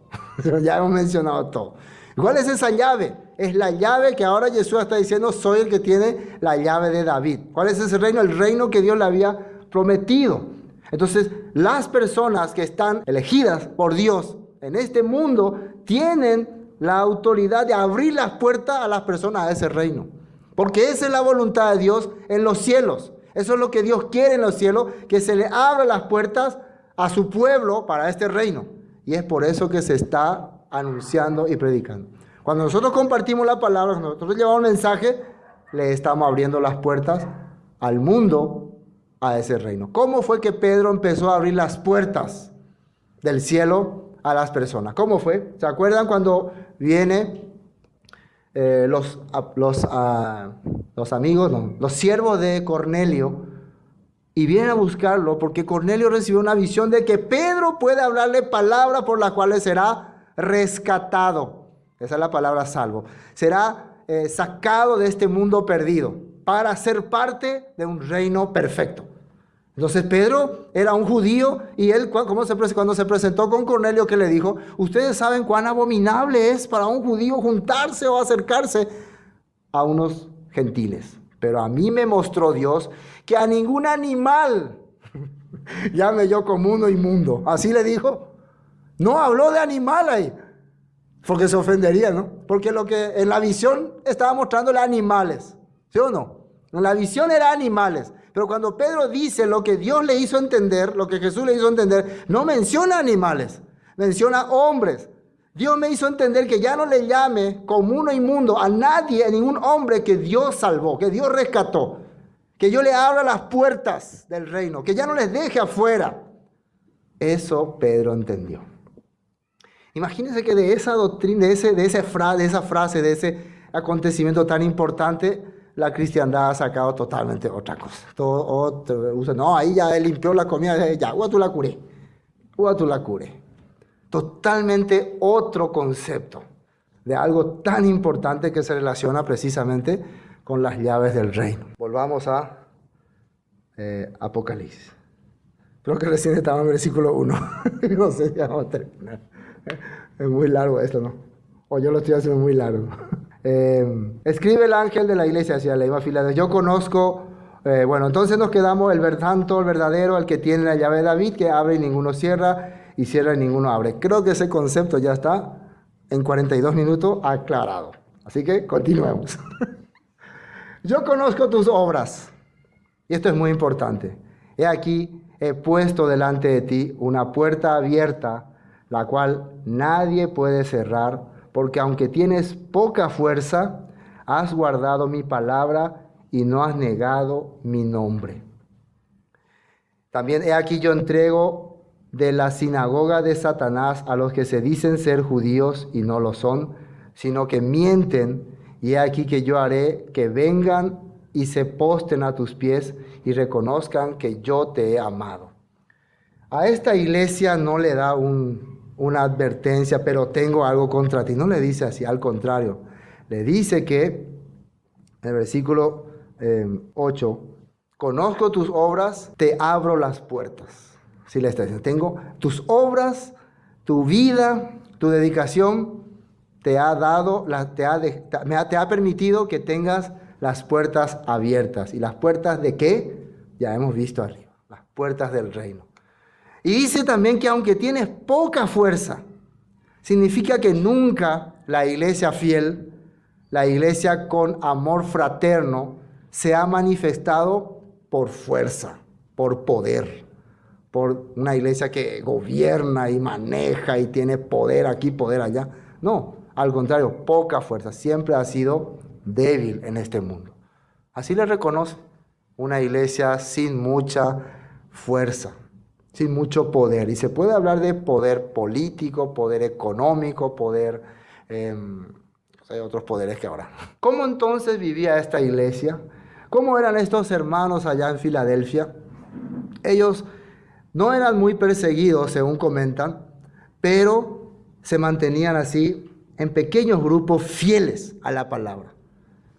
Ya hemos mencionado todo. ¿Cuál es esa llave? Es la llave que ahora Jesús está diciendo, soy el que tiene la llave de David. ¿Cuál es ese reino? El reino que Dios le había prometido. Entonces, las personas que están elegidas por Dios en este mundo tienen la autoridad de abrir las puertas a las personas a ese reino. Porque esa es la voluntad de Dios en los cielos. Eso es lo que Dios quiere en los cielos, que se le abran las puertas a su pueblo para este reino. Y es por eso que se está anunciando y predicando. Cuando nosotros compartimos la palabra, cuando nosotros llevamos un mensaje, le estamos abriendo las puertas al mundo, a ese reino. ¿Cómo fue que Pedro empezó a abrir las puertas del cielo a las personas. ¿Cómo fue? ¿Se acuerdan cuando viene los amigos, no, los siervos de Cornelio, y vienen a buscarlo porque Cornelio recibió una visión de que Pedro puede hablarle palabras por las cuales será rescatado? Esa es la palabra salvo. Será sacado de este mundo perdido para ser parte de un reino perfecto. Entonces Pedro era un judío y él, cuando se presentó con Cornelio, ¿qué le dijo? Ustedes saben cuán abominable es para un judío juntarse o acercarse a unos gentiles. Pero a mí me mostró Dios que a ningún animal llame yo común o inmundo. Así le dijo. No habló de animal ahí, porque se ofendería, ¿no? Porque lo que en la visión estaba mostrándole animales, ¿sí o no? En la visión era animales. Pero cuando Pedro dice lo que Dios le hizo entender, lo que Jesús le hizo entender, no menciona animales, menciona hombres. Dios me hizo entender que ya no le llame común o inmundo a nadie, a ningún hombre que Dios salvó, que Dios rescató. Que yo le abra las puertas del reino, que ya no les deje afuera. Eso Pedro entendió. Imagínense que de esa doctrina, de esa frase, de ese acontecimiento tan importante, la cristiandad ha sacado totalmente otra cosa. No, ahí ya él limpió la comida, ya, tú la curé. Totalmente otro concepto de algo tan importante que se relaciona precisamente con las llaves del reino. Volvamos a Apocalipsis. Creo que recién estaba en el versículo 1. No sé si vamos a terminar. Es muy largo esto, ¿no? O yo lo estoy haciendo muy largo. Escribe el ángel de la iglesia hacia la Iba Filadelfia. Yo conozco, entonces nos quedamos el santo, el verdadero, el que tiene la llave de David, que abre y ninguno cierra, y cierra y ninguno abre. Creo que ese concepto ya está en 42 minutos aclarado. Así que continuemos. Yo conozco tus obras, y esto es muy importante. He aquí, he puesto delante de ti una puerta abierta, la cual nadie puede cerrar, porque aunque tienes poca fuerza, has guardado mi palabra y no has negado mi nombre. También he aquí yo entrego de la sinagoga de Satanás a los que se dicen ser judíos y no lo son, sino que mienten, y he aquí que yo haré que vengan y se postren a tus pies y reconozcan que yo te he amado. A esta iglesia no le da una advertencia, pero tengo algo contra ti. No le dice así, al contrario. Le dice que, en el versículo 8, conozco tus obras, te abro las puertas. Así le está diciendo, tengo tus obras, tu vida, tu dedicación, te ha permitido que tengas las puertas abiertas. ¿Y las puertas de qué? Ya hemos visto arriba, las puertas del reino. Y dice también que aunque tienes poca fuerza, significa que nunca la iglesia fiel, la iglesia con amor fraterno, se ha manifestado por fuerza, por poder, por una iglesia que gobierna y maneja y tiene poder aquí, poder allá. No, al contrario, poca fuerza, siempre ha sido débil en este mundo. Así le reconoce una iglesia sin mucha fuerza, sin mucho poder. Y se puede hablar de poder político, poder económico, poder, hay otros poderes que ahora. ¿Cómo entonces vivía esta iglesia? ¿Cómo eran estos hermanos allá en Filadelfia? Ellos no eran muy perseguidos, según comentan, pero se mantenían así en pequeños grupos fieles a la palabra.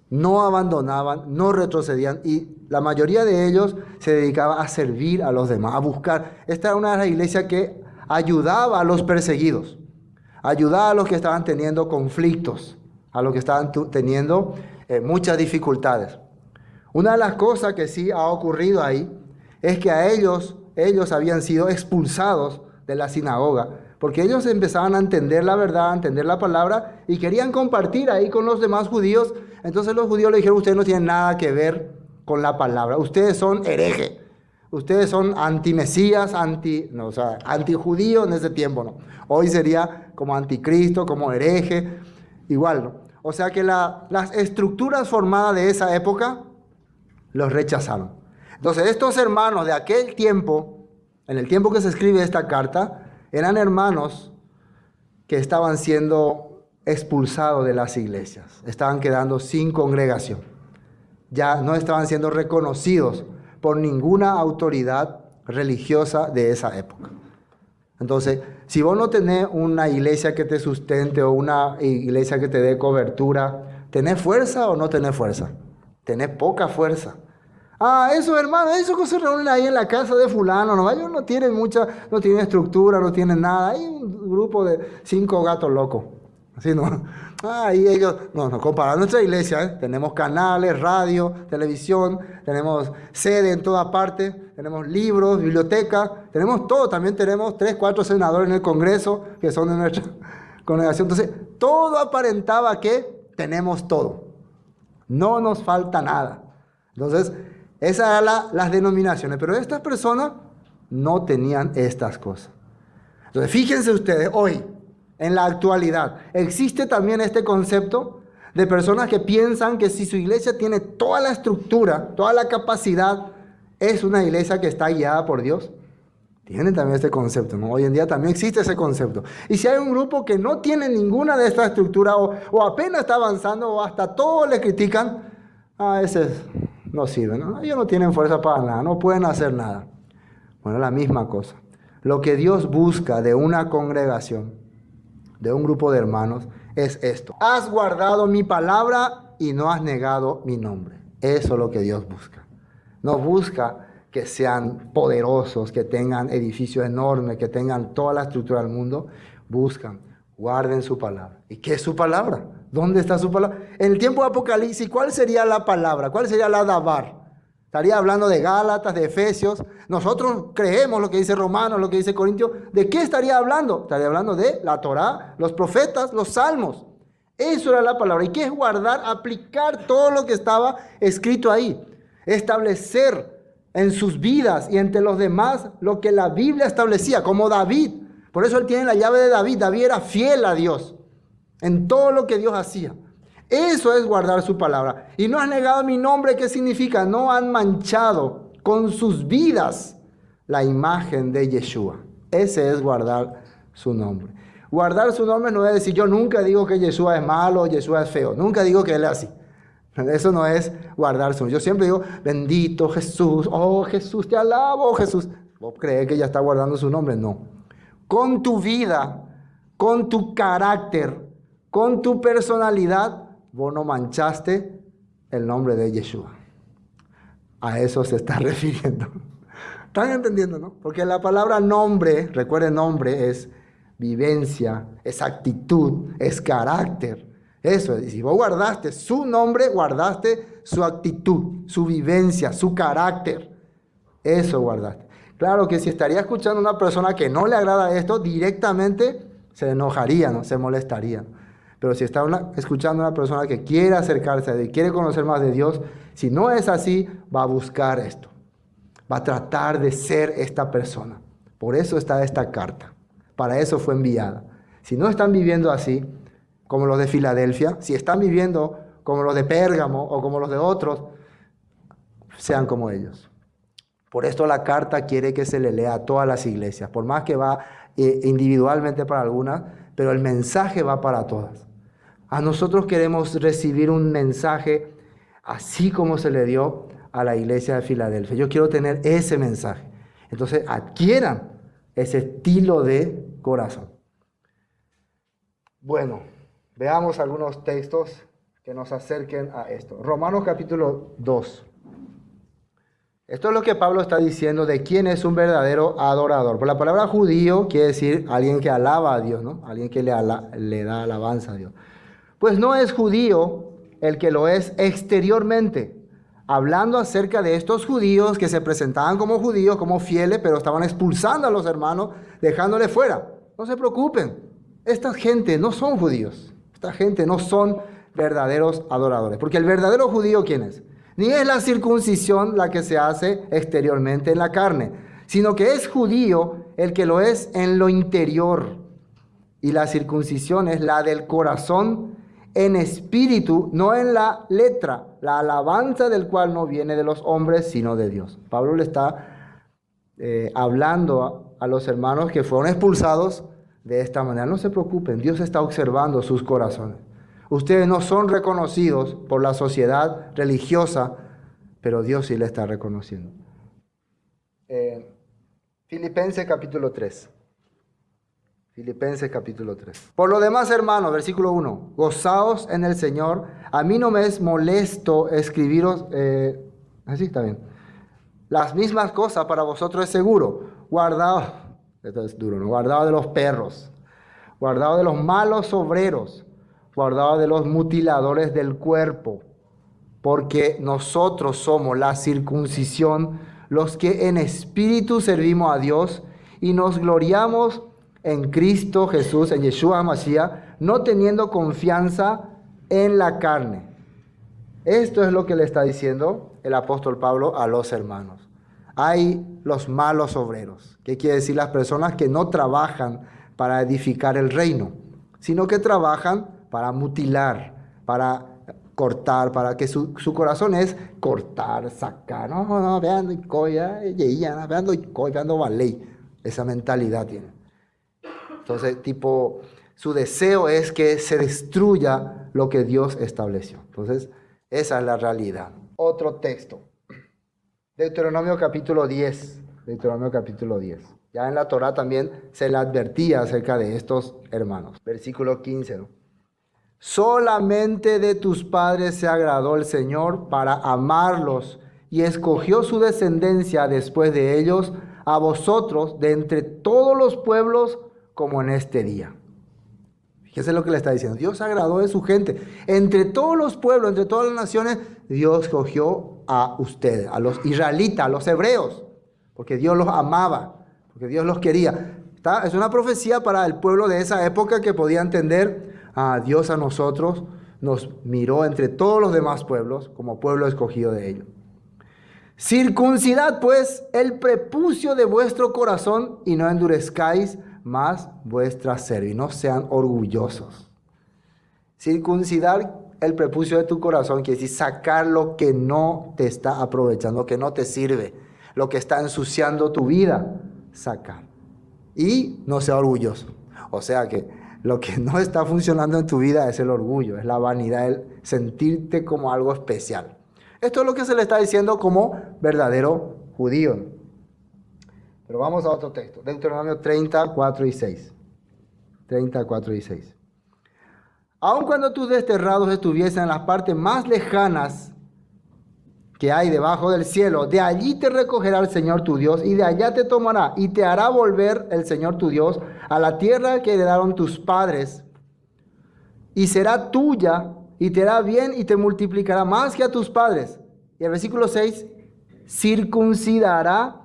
No abandonaban, no retrocedían, y la mayoría de ellos se dedicaba a servir a los demás, a buscar. Esta era una de las iglesias que ayudaba a los perseguidos, ayudaba a los que estaban teniendo conflictos, a los que estaban teniendo muchas dificultades. Una de las cosas que sí ha ocurrido ahí es que a ellos habían sido expulsados de la sinagoga, porque ellos empezaban a entender la verdad, a entender la palabra, y querían compartir ahí con los demás judíos. Entonces los judíos le dijeron, ustedes no tienen nada que ver con la palabra, ustedes son herejes, ustedes son antimesías, antijudíos en ese tiempo, ¿no? Hoy sería como anticristo, como hereje, igual, ¿no? O sea que las estructuras formadas de esa época los rechazaron. Entonces estos hermanos de aquel tiempo, en el tiempo que se escribe esta carta, eran hermanos que estaban siendo expulsados de las iglesias, estaban quedando sin congregación. Ya no estaban siendo reconocidos por ninguna autoridad religiosa de esa época. Entonces, si vos no tenés una iglesia que te sustente o una iglesia que te dé cobertura, ¿tenés fuerza o no tenés fuerza? Tenés poca fuerza. Esos hermanos, esos que se reúnen ahí en la casa de fulano, ¿no? Ellos no tienen no tienen estructura, no tienen nada. Hay un grupo de 5 gatos locos. Así, ¿no? Y ellos, no, comparado a nuestra iglesia, ¿eh? Tenemos canales, radio, televisión, tenemos sede en toda parte, tenemos libros, biblioteca, tenemos todo. También tenemos 3, 4 senadores en el Congreso que son de nuestra congregación. Entonces, todo aparentaba que tenemos todo. No nos falta nada. Entonces, esas eran las denominaciones. Pero estas personas no tenían estas cosas. Entonces, fíjense ustedes, hoy, en la actualidad, existe también este concepto de personas que piensan que si su iglesia tiene toda la estructura, toda la capacidad, es una iglesia que está guiada por Dios. Tienen también este concepto, ¿no? Hoy en día también existe ese concepto. Y si hay un grupo que no tiene ninguna de estas estructuras o apenas está avanzando o hasta todos le critican, ese no sirve, ¿no? Ellos no tienen fuerza para nada, no pueden hacer nada. Bueno, la misma cosa. Lo que Dios busca de una congregación, de un grupo de hermanos, es esto: has guardado mi palabra y no has negado mi nombre. Eso es lo que Dios busca. No busca que sean poderosos, que tengan edificios enormes, que tengan toda la estructura del mundo. Buscan, guarden su palabra. ¿Y qué es su palabra? ¿Dónde está su palabra? En el tiempo de Apocalipsis, ¿cuál sería la palabra? ¿Cuál sería la dabar? Estaría hablando de Gálatas, de Efesios. Nosotros creemos lo que dice Romanos, lo que dice Corintios. ¿De qué estaría hablando? Estaría hablando de la Torá, los profetas, los salmos. Eso era la palabra. ¿Y qué es guardar? Aplicar todo lo que estaba escrito ahí. Establecer en sus vidas y entre los demás lo que la Biblia establecía, como David. Por eso él tiene la llave de David. David era fiel a Dios en todo lo que Dios hacía. Eso es guardar su palabra. Y no has negado mi nombre. ¿Qué significa? No han manchado con sus vidas la imagen de Yeshua. Ese es guardar su nombre. Guardar su nombre no es decir, yo nunca digo que Yeshua es malo o Yeshua es feo. Nunca digo que él es así. Eso no es guardar su nombre. Yo siempre digo, bendito Jesús. Oh Jesús, te alabo, Jesús. ¿Vos crees que ya está guardando su nombre? No. Con tu vida, con tu carácter, con tu personalidad, vos no manchaste el nombre de Yeshua. A eso se está refiriendo. ¿Están entendiendo, no? Porque la palabra nombre, recuerden, nombre es vivencia, es actitud, es carácter. Eso es. Y si vos guardaste su nombre, guardaste su actitud, su vivencia, su carácter. Eso guardaste. Claro que si estaría escuchando a una persona que no le agrada esto, directamente se enojaría, ¿no? Se molestaría. Pero si está escuchando a una persona que quiere acercarse a Dios, quiere conocer más de Dios, si no es así, va a buscar esto. Va a tratar de ser esta persona. Por eso está esta carta. Para eso fue enviada. Si no están viviendo así, como los de Filadelfia, si están viviendo como los de Pérgamo o como los de otros, sean como ellos. Por esto la carta quiere que se le lea a todas las iglesias, por más que va individualmente para algunas, pero el mensaje va para todas. A nosotros queremos recibir un mensaje así como se le dio a la iglesia de Filadelfia. Yo quiero tener ese mensaje. Entonces adquieran ese estilo de corazón. Bueno, veamos algunos textos que nos acerquen a esto. Romanos capítulo 2. Esto es lo que Pablo está diciendo de quién es un verdadero adorador. Por la palabra judío quiere decir alguien que alaba a Dios, ¿no? Alguien que le da alabanza a Dios. Pues no es judío el que lo es exteriormente. Hablando acerca de estos judíos que se presentaban como judíos, como fieles, pero estaban expulsando a los hermanos, dejándole fuera. No se preocupen. Esta gente no son judíos. Esta gente no son verdaderos adoradores. Porque el verdadero judío, ¿quién es? Ni es la circuncisión la que se hace exteriormente en la carne, sino que es judío el que lo es en lo interior. Y la circuncisión es la del corazón en espíritu, no en la letra, la alabanza del cual no viene de los hombres, sino de Dios. Pablo le está hablando a los hermanos que fueron expulsados de esta manera. No se preocupen, Dios está observando sus corazones. Ustedes no son reconocidos por la sociedad religiosa, pero Dios sí le está reconociendo. Filipenses capítulo 3. Filipenses capítulo 3. Por lo demás, hermanos, versículo 1. Gozaos en el Señor. A mí no me es molesto escribiros... así está bien. Las mismas cosas para vosotros es seguro. Guardaos, esto es duro, ¿no? Guardaos de los perros. Guardaos de los malos obreros. Guardaos de los mutiladores del cuerpo. Porque nosotros somos la circuncisión, los que en espíritu servimos a Dios y nos gloriamos en Cristo Jesús, en Yeshua Mashiach, no teniendo confianza en la carne. Esto es lo que le está diciendo el apóstol Pablo a los hermanos. Hay los malos obreros. ¿Qué quiere decir? Las personas que no trabajan para edificar el reino, sino que trabajan para mutilar, para cortar, para que su corazón es cortar, sacar. No, vean, vean, valey. Esa mentalidad tiene. Entonces, su deseo es que se destruya lo que Dios estableció. Entonces, esa es la realidad. Otro texto. Deuteronomio capítulo 10. Deuteronomio capítulo 10. Ya en la Torá también se le advertía acerca de estos hermanos. Versículo 15, ¿no? Solamente de tus padres se agradó el Señor para amarlos y escogió su descendencia después de ellos a vosotros de entre todos los pueblos como en este día. Fíjense lo que le está diciendo. Dios agradó de su gente. Entre todos los pueblos, entre todas las naciones, Dios escogió a ustedes, a los israelitas, a los hebreos, porque Dios los amaba, porque Dios los quería. Es una profecía para el pueblo de esa época que podía entender. Dios a nosotros nos miró entre todos los demás pueblos como pueblo escogido de ellos. Circuncidad pues el prepucio de vuestro corazón y no endurezcáis más vuestra cerviz. No sean orgullosos. Circuncidar el prepucio de tu corazón quiere decir sacar lo que no te está aprovechando, lo que no te sirve, lo que está ensuciando tu vida, sacar. Y no sea orgulloso. O sea que lo que no está funcionando en tu vida es el orgullo, es la vanidad, el sentirte como algo especial. Esto es lo que se le está diciendo como verdadero judío. Pero vamos a otro texto. Deuteronomio 34 y 6. 34 y 6. Aun cuando tus desterrados estuviesen en las partes más lejanas que hay debajo del cielo, de allí te recogerá el Señor tu Dios y de allá te tomará y te hará volver el Señor tu Dios a la tierra que heredaron tus padres y será tuya y te hará bien y te multiplicará más que a tus padres. Y el versículo 6, circuncidará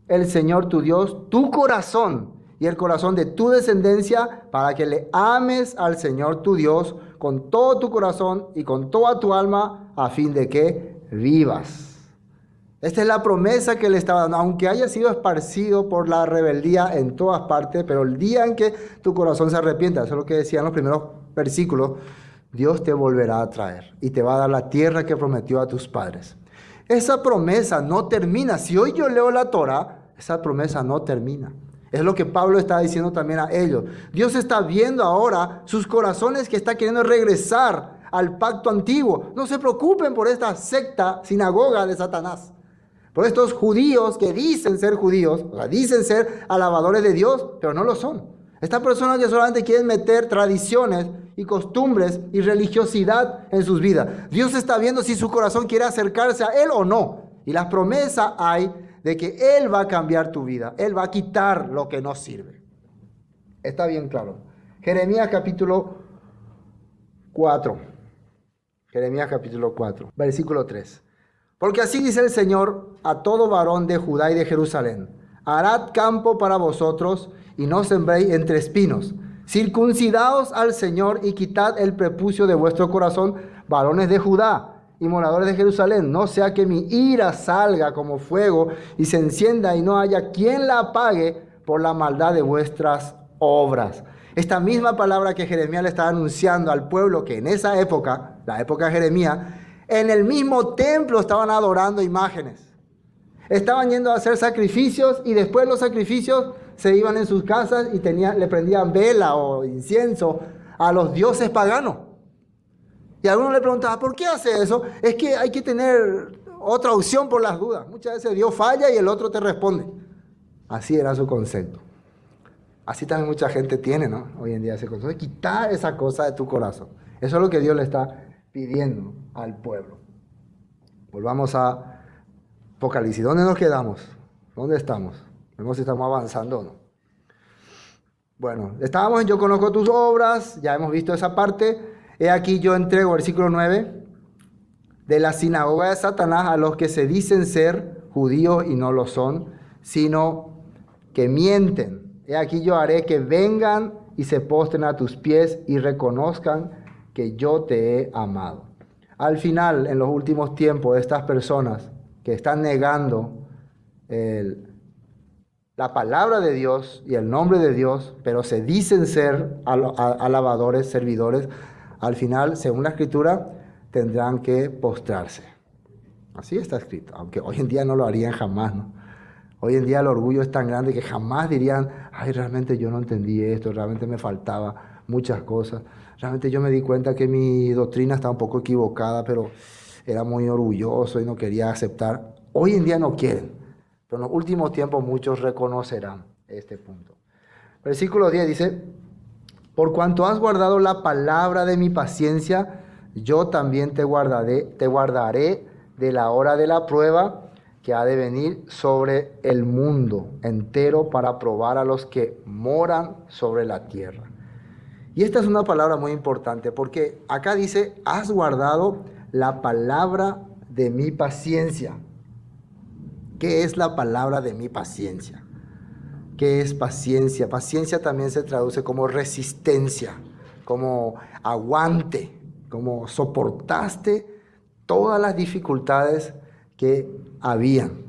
el Señor tu Dios tu corazón y el corazón de tu descendencia para que le ames al Señor tu Dios con todo tu corazón y con toda tu alma a fin de que vivas. Esta es la promesa que le estaba dando, aunque haya sido esparcido por la rebeldía en todas partes, pero el día en que tu corazón se arrepienta, eso es lo que decían los primeros versículos, Dios te volverá a traer y te va a dar la tierra que prometió a tus padres. Esa promesa no termina. Si hoy yo leo la Torá, esa promesa no termina. Es lo que Pablo está diciendo también a ellos. Dios está viendo ahora sus corazones que está queriendo regresar al pacto antiguo. No se preocupen por esta secta, sinagoga de Satanás. Por estos judíos que dicen ser judíos, o sea, dicen ser alabadores de Dios, pero no lo son. Estas personas ya solamente quieren meter tradiciones y costumbres y religiosidad en sus vidas. Dios está viendo si su corazón quiere acercarse a Él o no. Y las promesas hay de que Él va a cambiar tu vida. Él va a quitar lo que no sirve. Está bien claro. Jeremías capítulo 4. Jeremías capítulo 4, versículo 3. Porque así dice el Señor a todo varón de Judá y de Jerusalén: harad campo para vosotros y no sembréis entre espinos. Circuncidaos al Señor y quitad el prepucio de vuestro corazón, varones de Judá y moradores de Jerusalén, no sea que mi ira salga como fuego y se encienda y no haya quien la apague por la maldad de vuestras obras. Esta misma palabra que Jeremías le estaba anunciando al pueblo que en esa época, la época de Jeremías, en el mismo templo estaban adorando imágenes. Estaban yendo a hacer sacrificios y después los sacrificios se iban en sus casas y le prendían vela o incienso a los dioses paganos. Y algunos le preguntaban, ¿por qué hace eso? Es que hay que tener otra opción por las dudas. Muchas veces Dios falla y el otro te responde. Así era su concepto. Así también mucha gente tiene, ¿no? Hoy en día ese concepto. Quitar esa cosa de tu corazón. Eso es lo que Dios le está pidiendo al pueblo. Volvamos a Apocalipsis. ¿Dónde nos quedamos? ¿Dónde estamos? Vemos si estamos avanzando o no. Bueno, estábamos en yo conozco tus obras. Ya hemos visto esa parte. He aquí yo entrego, versículo 9, de la sinagoga de Satanás a los que se dicen ser judíos y no lo son, sino que mienten. He aquí yo haré que vengan y se postren a tus pies y reconozcan que yo te he amado. Al final, en los últimos tiempos, estas personas que están negando la palabra de Dios y el nombre de Dios, pero se dicen ser alabadores, servidores, al final, según la Escritura, tendrán que postrarse. Así está escrito, aunque hoy en día no lo harían jamás, ¿no? Hoy en día el orgullo es tan grande que jamás dirían, ay, realmente yo no entendí esto, realmente me faltaba muchas cosas, realmente yo me di cuenta que mi doctrina estaba un poco equivocada, pero era muy orgulloso y no quería aceptar. Hoy en día no quieren, pero en los últimos tiempos muchos reconocerán este punto. Versículo 10 dice, por cuanto has guardado la palabra de mi paciencia, yo también te guardaré de la hora de la prueba que ha de venir sobre el mundo entero para probar a los que moran sobre la tierra. Y esta es una palabra muy importante porque acá dice, has guardado la palabra de mi paciencia. ¿Qué es la palabra de mi paciencia? ¿Qué es paciencia? Paciencia también se traduce como resistencia, como aguante, como soportaste todas las dificultades que habían.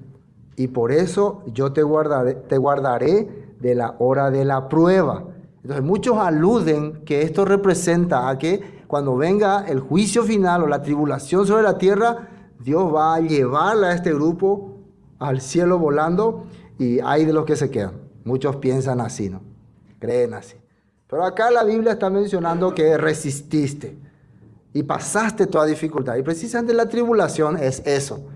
Y por eso yo te guardaré de la hora de la prueba. Entonces muchos aluden que esto representa a que cuando venga el juicio final o la tribulación sobre la tierra, Dios va a llevarla a este grupo al cielo volando y hay de los que se quedan. Muchos piensan así, ¿no? Creen así. Pero acá la Biblia está mencionando que resististe y pasaste toda dificultad. Y precisamente la tribulación es eso.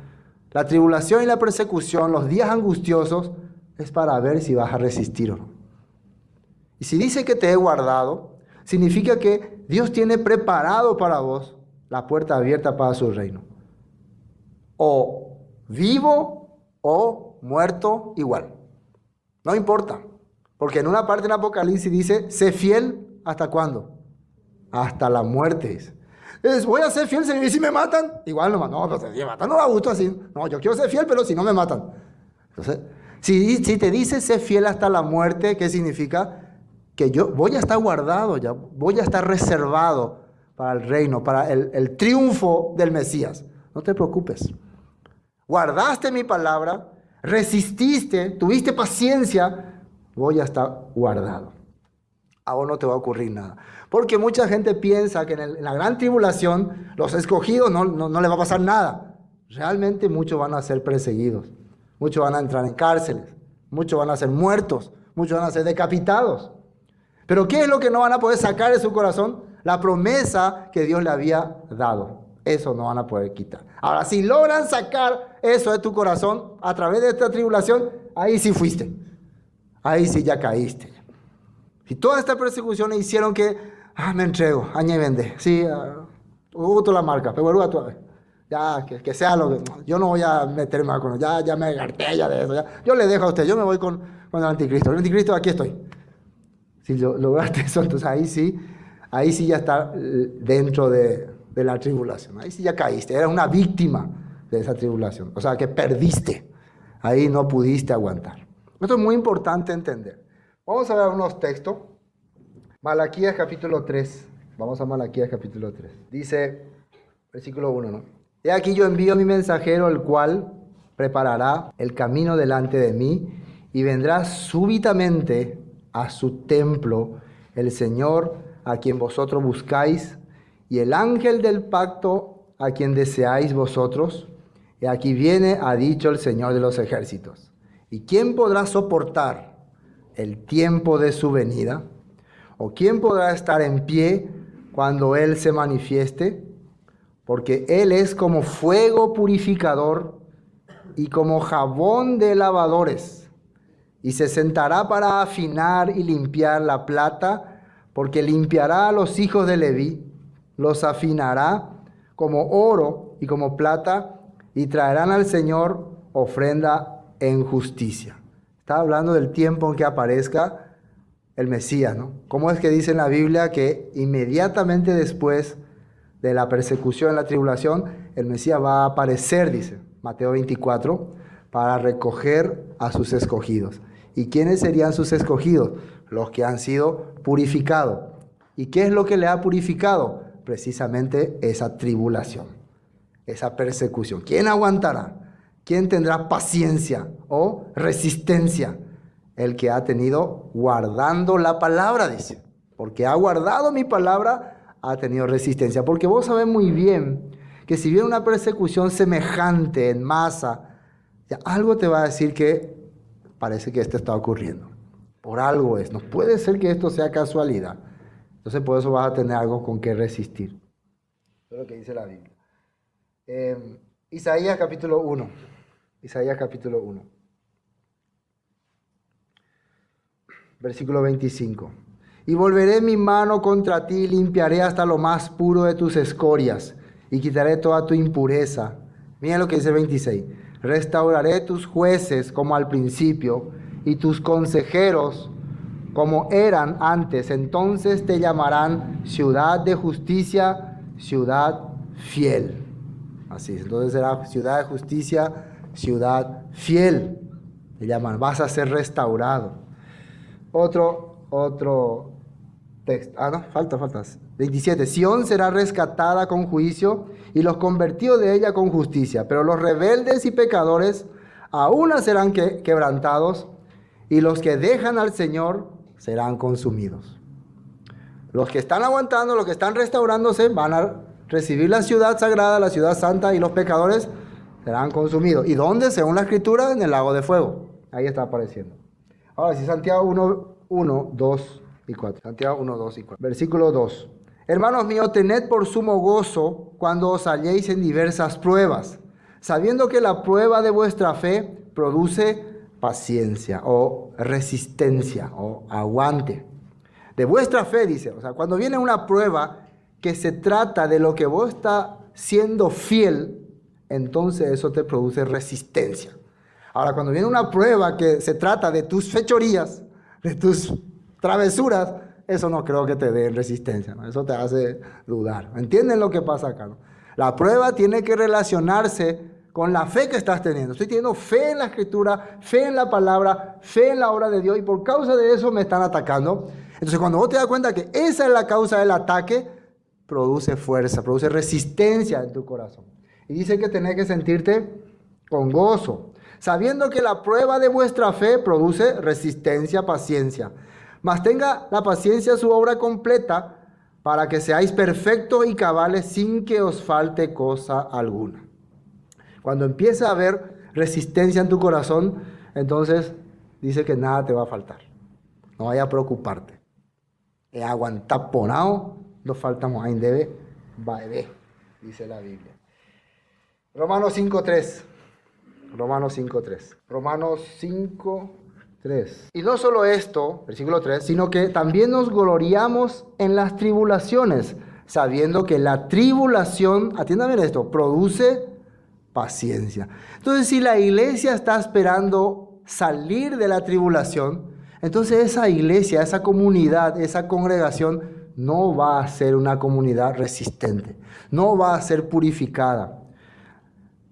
La tribulación y la persecución, los días angustiosos, es para ver si vas a resistir o no. Y si dice que te he guardado, significa que Dios tiene preparado para vos la puerta abierta para su reino. O vivo o muerto igual. No importa, porque en una parte en Apocalipsis dice, sé fiel, ¿hasta cuándo? Hasta la muerte. Voy a ser fiel, Señor, y si me matan, igual no, pero si me matan no da gusto así. No, yo quiero ser fiel, pero si no me matan. Entonces, si te dice sé fiel hasta la muerte, ¿qué significa? Que yo voy a estar guardado, ya voy a estar reservado para el reino, para el triunfo del Mesías. No te preocupes. Guardaste mi palabra, resististe, tuviste paciencia, voy a estar guardado. A vos no te va a ocurrir nada. Porque mucha gente piensa que en la gran tribulación, los escogidos no les va a pasar nada. Realmente muchos van a ser perseguidos, muchos van a entrar en cárceles, muchos van a ser muertos, muchos van a ser decapitados. Pero ¿qué es lo que no van a poder sacar de su corazón? La promesa que Dios le había dado. Eso no van a poder quitar. Ahora, si logran sacar eso de tu corazón a través de esta tribulación, ahí sí fuiste. Ahí sí ya caíste. Si todas estas persecuciones hicieron que, me entrego, añe vende. Sí, gusto la marca, pero ya, que sea lo que, yo no voy a meterme más con eso, ya me harté ya de eso. Ya. Yo le dejo a usted, yo me voy con el anticristo. El anticristo, aquí estoy. Si lograste eso, entonces ahí sí ya está dentro de la tribulación. Ahí sí ya caíste, eras una víctima de esa tribulación. O sea que perdiste, ahí no pudiste aguantar. Esto es muy importante entender. Vamos a ver unos textos. Malaquías capítulo 3. Vamos a Malaquías capítulo 3. Dice, versículo 1, ¿no? He aquí yo envío a mi mensajero, el cual preparará el camino delante de mí, y vendrá súbitamente a su templo el Señor a quien vosotros buscáis, y el ángel del pacto a quien deseáis vosotros. Y aquí viene, ha dicho el Señor de los ejércitos. ¿Y quién podrá soportar el tiempo de su venida? ¿O quién podrá estar en pie cuando Él se manifieste? Porque Él es como fuego purificador y como jabón de lavadores, y se sentará para afinar y limpiar la plata, porque limpiará a los hijos de Leví, los afinará como oro y como plata, y traerán al Señor ofrenda en justicia. Está hablando del tiempo en que aparezca el Mesías, ¿no? ¿Cómo es que dice en la Biblia que inmediatamente después de la persecución, la tribulación, el Mesías va a aparecer, dice Mateo 24, para recoger a sus escogidos? ¿Y quiénes serían sus escogidos? Los que han sido purificados. ¿Y qué es lo que le ha purificado? Precisamente esa tribulación, esa persecución. ¿Quién aguantará? ¿Quién tendrá paciencia o resistencia? El que ha tenido guardando la palabra, dice. Porque ha guardado mi palabra, ha tenido resistencia. Porque vos sabés muy bien que si viene una persecución semejante en masa, ya algo te va a decir que parece que esto está ocurriendo. Por algo es. No puede ser que esto sea casualidad. Entonces por eso vas a tener algo con que resistir. Eso es lo que dice la Biblia. Isaías capítulo 1. Isaías capítulo 1. Versículo 25. Y volveré mi mano contra ti y limpiaré hasta lo más puro de tus escorias y quitaré toda tu impureza. Mira lo que dice el 26. Restauraré tus jueces como al principio y tus consejeros como eran antes. Entonces te llamarán ciudad de justicia, ciudad fiel. Así, entonces será ciudad de justicia, ciudad fiel. Te llaman, vas a ser restaurado. Otro texto. Falta. 27. Sión será rescatada con juicio y los convertidos de ella con justicia. Pero los rebeldes y pecadores aún serán quebrantados y los que dejan al Señor serán consumidos. Los que están aguantando, los que están restaurándose, van a recibir la ciudad sagrada, la ciudad santa, y los pecadores serán consumidos. ¿Y dónde? Según la Escritura, en el lago de fuego. Ahí está apareciendo. Ahora, si Santiago 1, 2 y 4. Santiago 1, 2 y 4. Versículo 2. Hermanos míos, tened por sumo gozo cuando os halléis en diversas pruebas, sabiendo que la prueba de vuestra fe produce paciencia o resistencia o aguante. De vuestra fe, dice. O sea, cuando viene una prueba que se trata de lo que vos estás siendo fiel, entonces eso te produce resistencia. Ahora, cuando viene una prueba que se trata de tus fechorías, de tus travesuras, eso no creo que te dé resistencia, ¿no? Eso te hace dudar. ¿Entienden lo que pasa acá, no? La prueba tiene que relacionarse con la fe que estás teniendo. Estoy teniendo fe en la Escritura, fe en la palabra, fe en la obra de Dios, y por causa de eso me están atacando. Entonces, cuando vos te das cuenta que esa es la causa del ataque, produce fuerza, produce resistencia en tu corazón. Y dice que tenés que sentirte con gozo, sabiendo que la prueba de vuestra fe produce resistencia, paciencia. Mas tenga la paciencia su obra completa, para que seáis perfectos y cabales sin que os falte cosa alguna. Cuando empieza a haber resistencia en tu corazón, entonces dice que nada te va a faltar. No vaya a preocuparte. Aguantar ponao, no faltamos ahí debe, baebe, dice la Biblia. Romanos 5:3. Romanos 5:3. Y no solo esto, versículo 3, sino que también nos gloriamos en las tribulaciones, sabiendo que la tribulación, atiendan bien esto, produce paciencia. Entonces, si la iglesia está esperando salir de la tribulación, entonces esa iglesia, esa comunidad, esa congregación no va a ser una comunidad resistente, no va a ser purificada.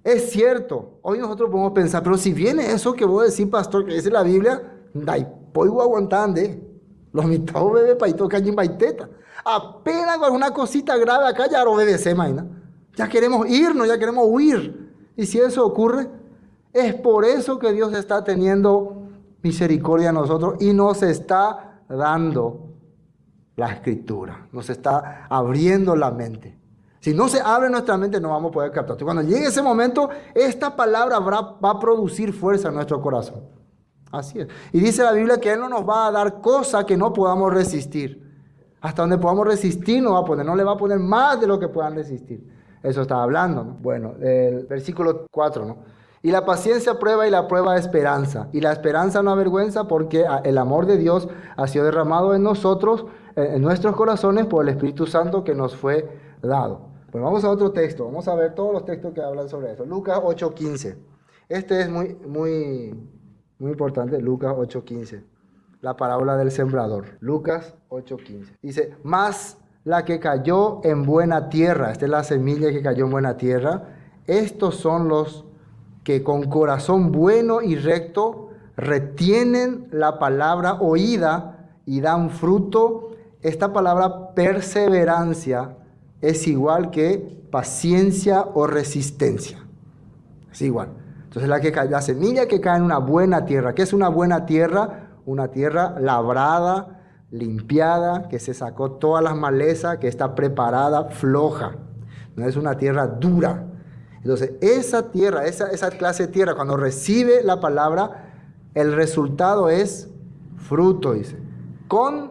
Es cierto, hoy nosotros podemos pensar, pero si viene eso que vos decís, pastor, que dice la Biblia, dai, poigo aguantande, los mitados bebé paito cañin baiteta. Apenas con alguna cosita grave acá ya lo bebé se maina. Ya queremos irnos, ya queremos huir. Y si eso ocurre, es por eso que Dios está teniendo misericordia a nosotros y nos está dando la Escritura, nos está abriendo la mente. Si no se abre nuestra mente, no vamos a poder captar. Cuando llegue ese momento, esta palabra va a producir fuerza en nuestro corazón. Así es. Y dice la Biblia que Él no nos va a dar cosa que no podamos resistir. Hasta donde podamos resistir nos va a poner, no le va a poner más de lo que puedan resistir. Eso está hablando, ¿no? Bueno, el versículo 4, ¿no? Y la paciencia prueba y la prueba esperanza. Y la esperanza no avergüenza porque el amor de Dios ha sido derramado en nosotros, en nuestros corazones, por el Espíritu Santo que nos fue dado. Pues vamos a otro texto. Vamos a ver todos los textos que hablan sobre eso. Lucas 8:15. Este es muy importante, Lucas 8:15. La parábola del sembrador. Lucas 8:15. Dice, mas la que cayó en buena tierra, esta es la semilla que cayó en buena tierra, estos son los que con corazón bueno y recto retienen la palabra oída y dan fruto. Esta palabra perseverancia es igual que paciencia o resistencia. Es igual. Entonces la semilla que cae en una buena tierra. ¿Qué es una buena tierra? Una tierra labrada, limpiada, que se sacó todas las malezas, que está preparada, floja. No es una tierra dura. Entonces, esa tierra, esa clase de tierra, cuando recibe la palabra, el resultado es fruto, dice, con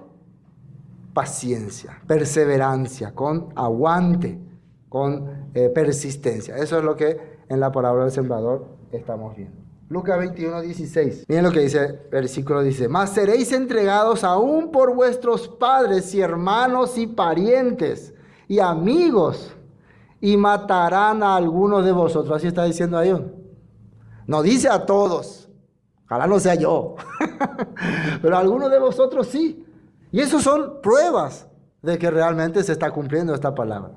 paciencia, perseverancia, con aguante, con persistencia. Eso es lo que en la parábola del sembrador estamos viendo. Lucas 21:16. Miren lo que dice el versículo, dice, mas seréis entregados aún por vuestros padres y hermanos y parientes y amigos, y matarán a algunos de vosotros. Así está diciendo ahí. No dice a todos. Ojalá no sea yo. Pero a algunos de vosotros sí. Y eso son pruebas de que realmente se está cumpliendo esta palabra.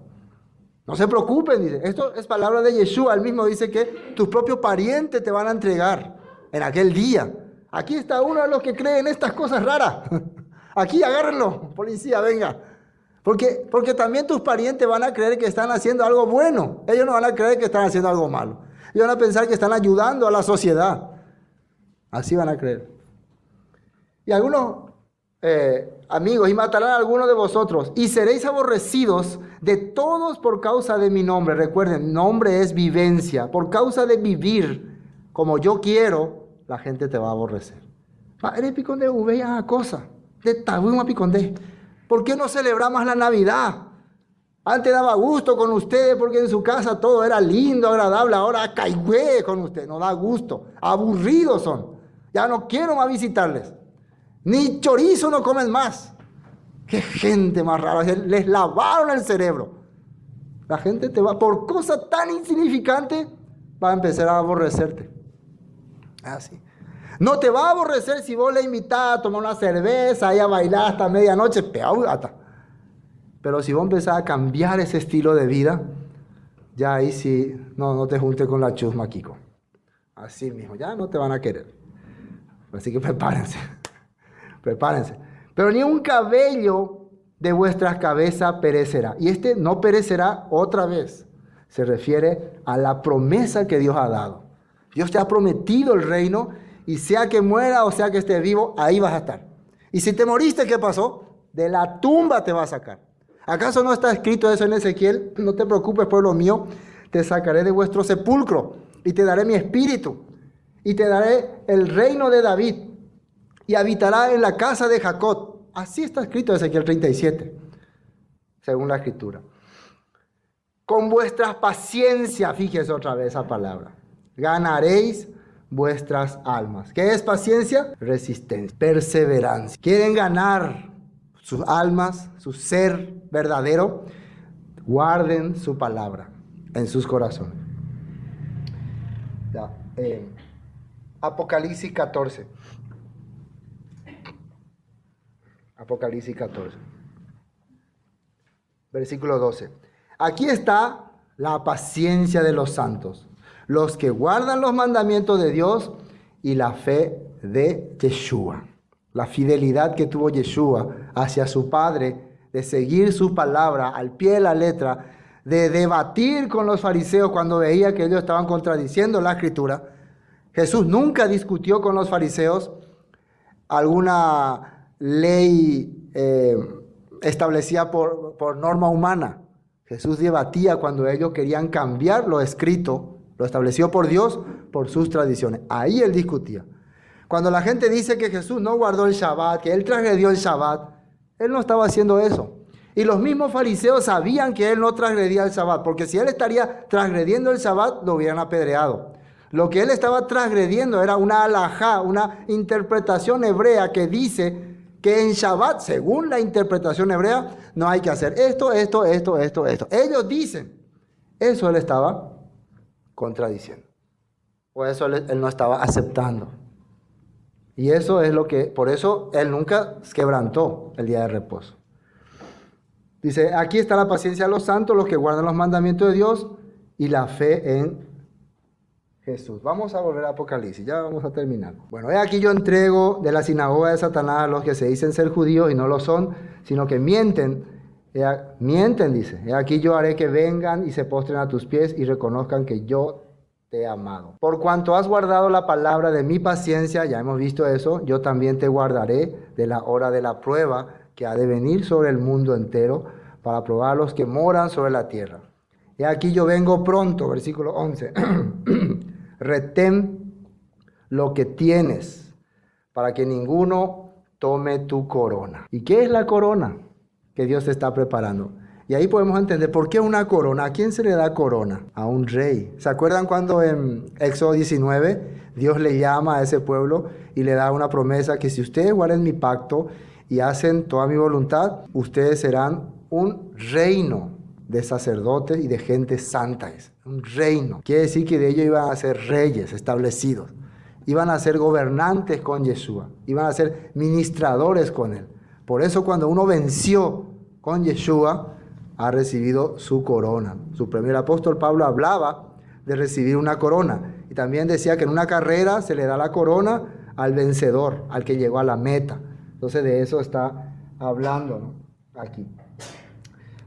No se preocupen, dice. Esto es palabra de Yeshua. Él mismo dice que tus propios parientes te van a entregar en aquel día. Aquí está uno de los que cree en estas cosas raras. Aquí, agárrenlo, policía, venga. Porque también tus parientes van a creer que están haciendo algo bueno. Ellos no van a creer que están haciendo algo malo. Ellos van a pensar que están ayudando a la sociedad. Así van a creer. Y algunos amigos, y matarán a algunos de vosotros, y seréis aborrecidos de todos por causa de mi nombre. Recuerden, nombre es vivencia. Por causa de vivir como yo quiero, la gente te va a aborrecer. Eres picondé, veía cosa. De tabú picondé. ¿Por qué no celebramos la Navidad? Antes daba gusto con ustedes porque en su casa todo era lindo, agradable. Ahora caigüe con ustedes, no da gusto. Aburridos son. Ya no quiero más visitarles. Ni chorizo no comen más. Qué gente más rara. Les lavaron el cerebro. La gente te va, por cosa tan insignificante, va a empezar a aborrecerte. Así. No te va a aborrecer si vos le invitás a tomar una cerveza y a bailar hasta medianoche, peor gata. Pero si vos empezás a cambiar ese estilo de vida, ya ahí sí, no te juntes con la chusma, Kiko. Así mismo, ya no te van a querer. Así que prepárense, prepárense. Pero ni un cabello de vuestras cabezas perecerá. Y este no perecerá otra vez. Se refiere a la promesa que Dios ha dado. Dios te ha prometido el reino. Y sea que muera o sea que esté vivo, ahí vas a estar. Y si te moriste, ¿qué pasó? De la tumba te va a sacar. ¿Acaso no está escrito eso en Ezequiel? No te preocupes, pueblo mío, te sacaré de vuestro sepulcro y te daré mi espíritu y te daré el reino de David y habitará en la casa de Jacob. Así está escrito en Ezequiel 37, según la escritura. Con vuestra paciencia, fíjese otra vez esa palabra, ganaréis vuestras almas. ¿Qué es paciencia? Resistencia, perseverancia. ¿Quieren ganar sus almas, su ser verdadero? Guarden su palabra en sus corazones. Ya, Apocalipsis 14. Apocalipsis 14. Versículo 12. Aquí está la paciencia de los santos, los que guardan los mandamientos de Dios y la fe de Yeshua. La fidelidad que tuvo Yeshua hacia su Padre, de seguir su palabra al pie de la letra, de debatir con los fariseos cuando veía que ellos estaban contradiciendo la Escritura. Jesús nunca discutió con los fariseos alguna ley establecida por norma humana. Jesús debatía cuando ellos querían cambiar lo escrito, lo establecido por Dios, por sus tradiciones. Ahí él discutía. Cuando la gente dice que Jesús no guardó el Shabbat, que él transgredió el Shabbat, él no estaba haciendo eso. Y los mismos fariseos sabían que él no transgredía el Shabbat, porque si él estaría transgrediendo el Shabbat, lo hubieran apedreado. Lo que él estaba transgrediendo era una halajá, una interpretación hebrea que dice que en Shabbat, según la interpretación hebrea, no hay que hacer esto. Ellos dicen, eso él estaba contradiciendo. O eso él no estaba aceptando. Y eso es lo que, por eso él nunca quebrantó el día de reposo. Dice, aquí está la paciencia de los santos, los que guardan los mandamientos de Dios y la fe en Jesús. Vamos a volver a Apocalipsis, ya vamos a terminar. Bueno, aquí yo entrego de la sinagoga de Satanás a los que se dicen ser judíos y no lo son, sino que mienten. Mienten, dice. Aquí yo haré que vengan y se postren a tus pies y reconozcan que yo te he amado. Por cuanto has guardado la palabra de mi paciencia, ya hemos visto eso, yo también te guardaré de la hora de la prueba que ha de venir sobre el mundo entero para probar a los que moran sobre la tierra. Y aquí yo vengo pronto, versículo 11. Retén lo que tienes para que ninguno tome tu corona. ¿Y qué es la corona que Dios te está preparando? Y ahí podemos entender por qué una corona. ¿A quién se le da corona? A un rey. ¿Se acuerdan cuando en Éxodo 19 Dios le llama a ese pueblo y le da una promesa que si ustedes guardan mi pacto y hacen toda mi voluntad, ustedes serán un reino de sacerdotes y de gente santa? Es un reino. Quiere decir que de ellos iban a ser reyes establecidos. Iban a ser gobernantes con Yeshua. Iban a ser ministradores con él. Por eso cuando uno venció con Yeshua, ha recibido su corona. Su primer apóstol Pablo hablaba de recibir una corona. Y también decía que en una carrera se le da la corona al vencedor, al que llegó a la meta. Entonces de eso está hablando, ¿no? Aquí.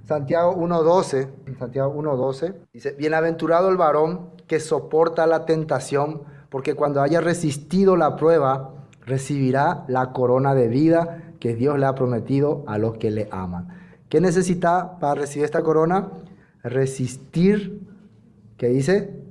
Santiago 1.12 dice, bienaventurado el varón que soporta la tentación, porque cuando haya resistido la prueba, recibirá la corona de vida que Dios le ha prometido a los que le aman. ¿Qué necesita para recibir esta corona? Resistir, ¿qué dice?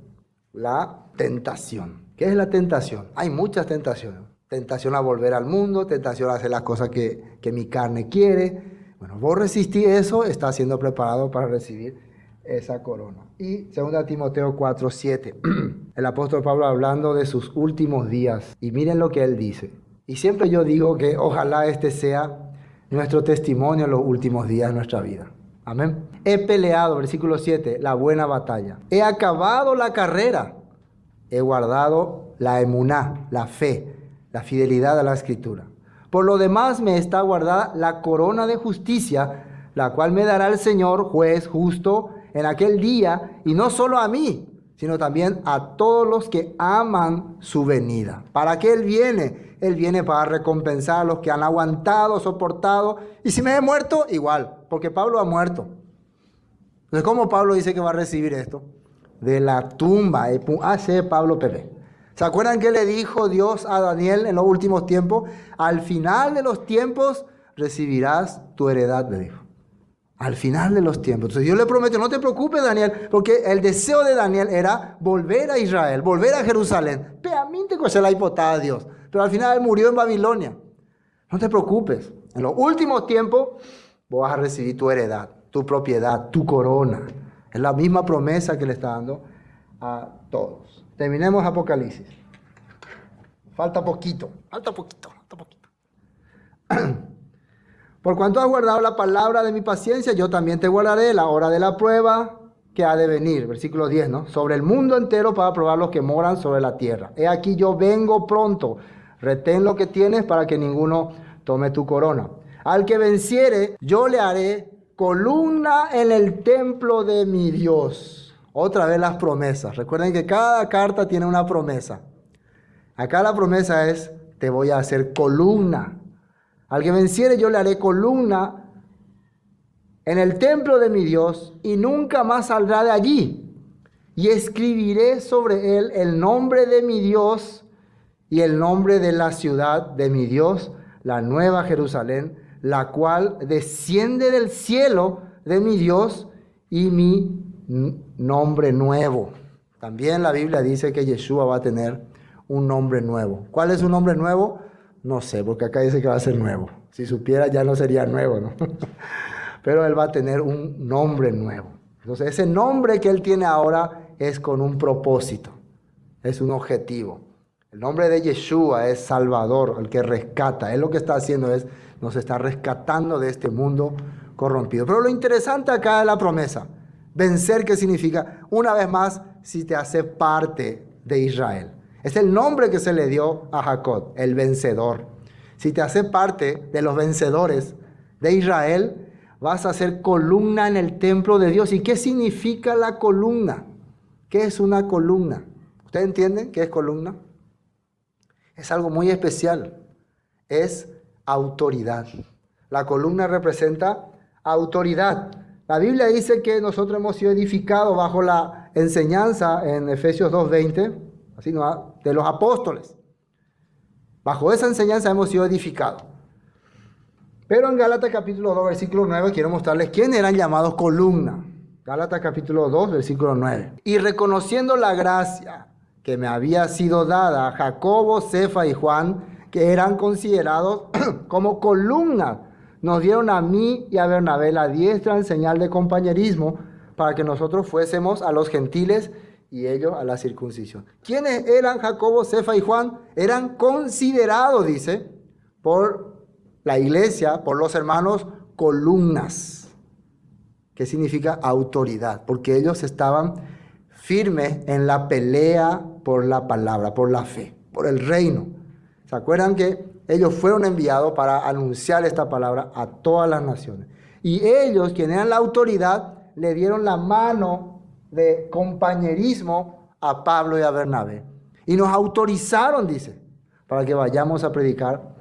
La tentación. ¿Qué es la tentación? Hay muchas tentaciones. Tentación a volver al mundo, tentación a hacer las cosas que mi carne quiere. Bueno, vos resistís eso, estás siendo preparado para recibir esa corona. Y 2 Timoteo 4:7, el apóstol Pablo hablando de sus últimos días. Y miren lo que él dice. Y siempre yo digo que ojalá este sea nuestro testimonio en los últimos días de nuestra vida. Amén. He peleado, versículo 7, la buena batalla. He acabado la carrera. He guardado la emuná, la fe, la fidelidad a la escritura. Por lo demás me está guardada la corona de justicia, la cual me dará el Señor, juez justo, en aquel día, y no solo a mí, sino también a todos los que aman su venida. ¿Para qué Él viene? Él viene para recompensar a los que han aguantado, soportado. Y si me he muerto, igual, porque Pablo ha muerto. Entonces, ¿cómo Pablo dice que va a recibir esto? De la tumba. Pablo Pepe. ¿Se acuerdan que le dijo Dios a Daniel en los últimos tiempos? Al final de los tiempos recibirás tu heredad, le dijo. Al final de los tiempos. Entonces Dios le prometió, no te preocupes, Daniel, porque el deseo de Daniel era volver a Israel, volver a Jerusalén. Peamente se la hipotada a Dios. Pero al final él murió en Babilonia. No te preocupes. En los últimos tiempos vos vas a recibir tu heredad, tu propiedad, tu corona. Es la misma promesa que le está dando a todos. Terminemos Apocalipsis. Falta poquito. Por cuanto has guardado la palabra de mi paciencia, yo también te guardaré la hora de la prueba que ha de venir. Versículo 10, ¿no? Sobre el mundo entero para probar los que moran sobre la tierra. He aquí yo vengo pronto. Retén lo que tienes para que ninguno tome tu corona. Al que venciere, yo le haré columna en el templo de mi Dios. Otra vez las promesas. Recuerden que cada carta tiene una promesa. Acá la promesa es, te voy a hacer columna. Al que venciere yo le haré columna en el templo de mi Dios y nunca más saldrá de allí. Y escribiré sobre él el nombre de mi Dios y el nombre de la ciudad de mi Dios, la nueva Jerusalén, la cual desciende del cielo de mi Dios y mi nombre nuevo. También la Biblia dice que Yeshua va a tener un nombre nuevo. ¿Cuál es un nombre nuevo? No sé, porque acá dice que va a ser nuevo. Si supiera ya no sería nuevo, ¿no? Pero él va a tener un nombre nuevo. Entonces ese nombre que él tiene ahora es con un propósito, es un objetivo. El nombre de Yeshua es Salvador, el que rescata. Él lo que está haciendo es, nos está rescatando de este mundo corrompido. Pero lo interesante acá es la promesa. Vencer, ¿qué significa? Una vez más, si te hace parte de Israel. Es el nombre que se le dio a Jacob, el vencedor. Si te hace parte de los vencedores de Israel, vas a ser columna en el templo de Dios. ¿Y qué significa la columna? ¿Qué es una columna? ¿Ustedes entienden qué es columna? Es algo muy especial. Es autoridad. La columna representa autoridad. La Biblia dice que nosotros hemos sido edificados bajo la enseñanza en Efesios 2:20, así no, de los apóstoles. Bajo esa enseñanza hemos sido edificados. Pero en Gálatas capítulo 2, versículo 9, quiero mostrarles quiénes eran llamados columna. Gálatas capítulo 2, versículo 9. Y reconociendo la gracia que me había sido dada a Jacobo, Cefa y Juan, que eran considerados como columnas, nos dieron a mí y a Bernabé la diestra en señal de compañerismo para que nosotros fuésemos a los gentiles y ellos a la circuncisión. ¿Quiénes eran Jacobo, Cefa y Juan? Eran considerados, dice, por la iglesia, por los hermanos, columnas. ¿Qué significa autoridad? Porque ellos estaban firmes en la pelea por la palabra, por la fe, por el reino. ¿Se acuerdan que ellos fueron enviados para anunciar esta palabra a todas las naciones? Y ellos, quienes eran la autoridad, le dieron la mano de compañerismo a Pablo y a Bernabé. Y nos autorizaron, dice, para que vayamos a predicar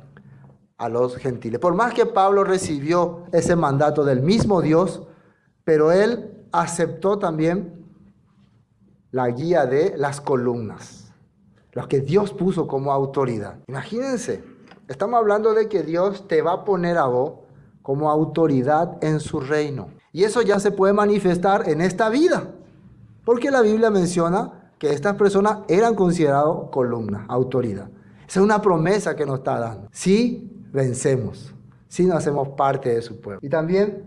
a los gentiles. Por más que Pablo recibió ese mandato del mismo Dios, pero él aceptó también la guía de las columnas, los que Dios puso como autoridad. Imagínense, estamos hablando de que Dios te va a poner a vos como autoridad en su reino. Y eso ya se puede manifestar en esta vida, porque la Biblia menciona que estas personas eran consideradas columnas, autoridad. Esa es una promesa que nos está dando. Si vencemos, si nos hacemos parte de su pueblo. Y también,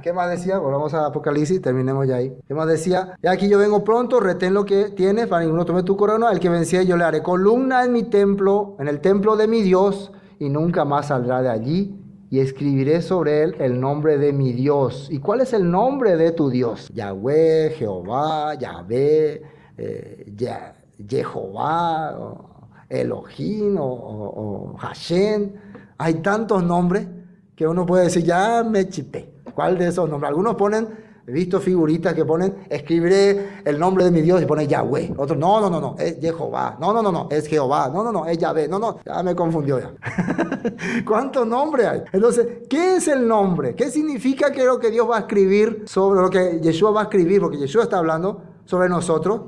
¿qué más decía? Volvamos a Apocalipsis, terminemos ya ahí. ¿Qué más decía? Y aquí yo vengo pronto, retén lo que tienes, para ninguno tome tu corona. El que venciere yo le haré columna en mi templo, en el templo de mi Dios, y nunca más saldrá de allí. Y escribiré sobre él el nombre de mi Dios. ¿Y cuál es el nombre de tu Dios? Yahweh, Jehová, Yahvé, Jehová, Elohim o Hashem. Hay tantos nombres que uno puede decir, ya me chipé. ¿Cuál de esos nombres? Algunos ponen, he visto figuritas que ponen, escribiré el nombre de mi Dios y ponen Yahweh. Otros, no, es Jehová. No, es Jehová. No, es Yahvé. No, ya me confundió ya. ¿Cuántos nombres hay? Entonces, ¿qué es el nombre? ¿Qué significa que lo que Dios va a escribir sobre lo que Yeshua va a escribir? Porque Yeshua está hablando sobre nosotros.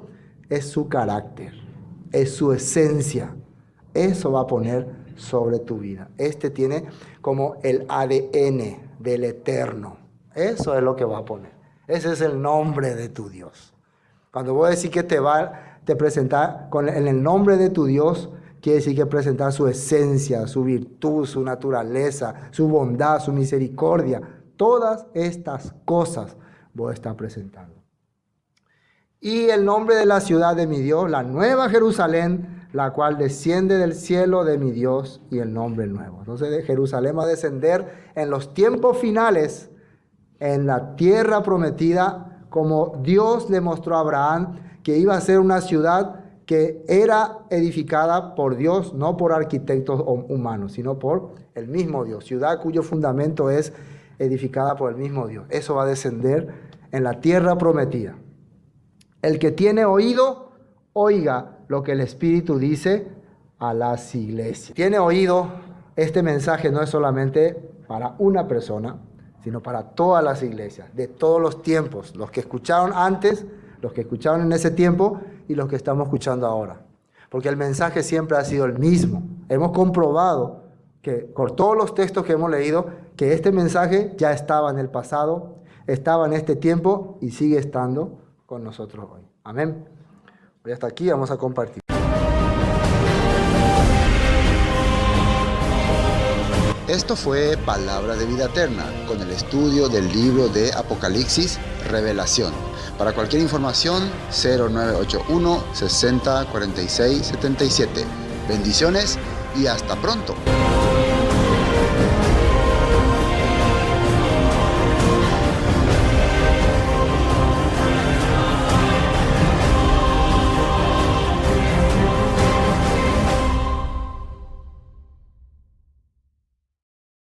Es su carácter, es su esencia. Eso va a poner sobre tu vida. Este tiene como el ADN del eterno. Eso es lo que va a poner. Ese es el nombre de tu Dios. Cuando voy a decir que te presentar en el nombre de tu Dios, quiere decir que presentar su esencia, su virtud, su naturaleza, su bondad, su misericordia. Todas estas cosas voy a estar presentando. Y el nombre de la ciudad de mi Dios, la nueva Jerusalén, la cual desciende del cielo de mi Dios, y el nombre nuevo. Entonces de Jerusalén va a descender en los tiempos finales, en la tierra prometida, como Dios le mostró a Abraham, que iba a ser una ciudad que era edificada por Dios, no por arquitectos humanos, sino por el mismo Dios. Ciudad cuyo fundamento es edificada por el mismo Dios. Eso va a descender en la tierra prometida. El que tiene oído, oiga lo que el Espíritu dice a las iglesias. Tiene oído, este mensaje no es solamente para una persona, sino para todas las iglesias, de todos los tiempos, los que escucharon antes, los que escucharon en ese tiempo y los que estamos escuchando ahora. Porque el mensaje siempre ha sido el mismo. Hemos comprobado que por todos los textos que hemos leído, que este mensaje ya estaba en el pasado, estaba en este tiempo y sigue estando con nosotros hoy. Amén. Hoy hasta aquí vamos a compartir. Esto fue Palabra de Vida Eterna, con el estudio del libro de Apocalipsis, Revelación. Para cualquier información, 0981 60 46 77. Bendiciones y hasta pronto.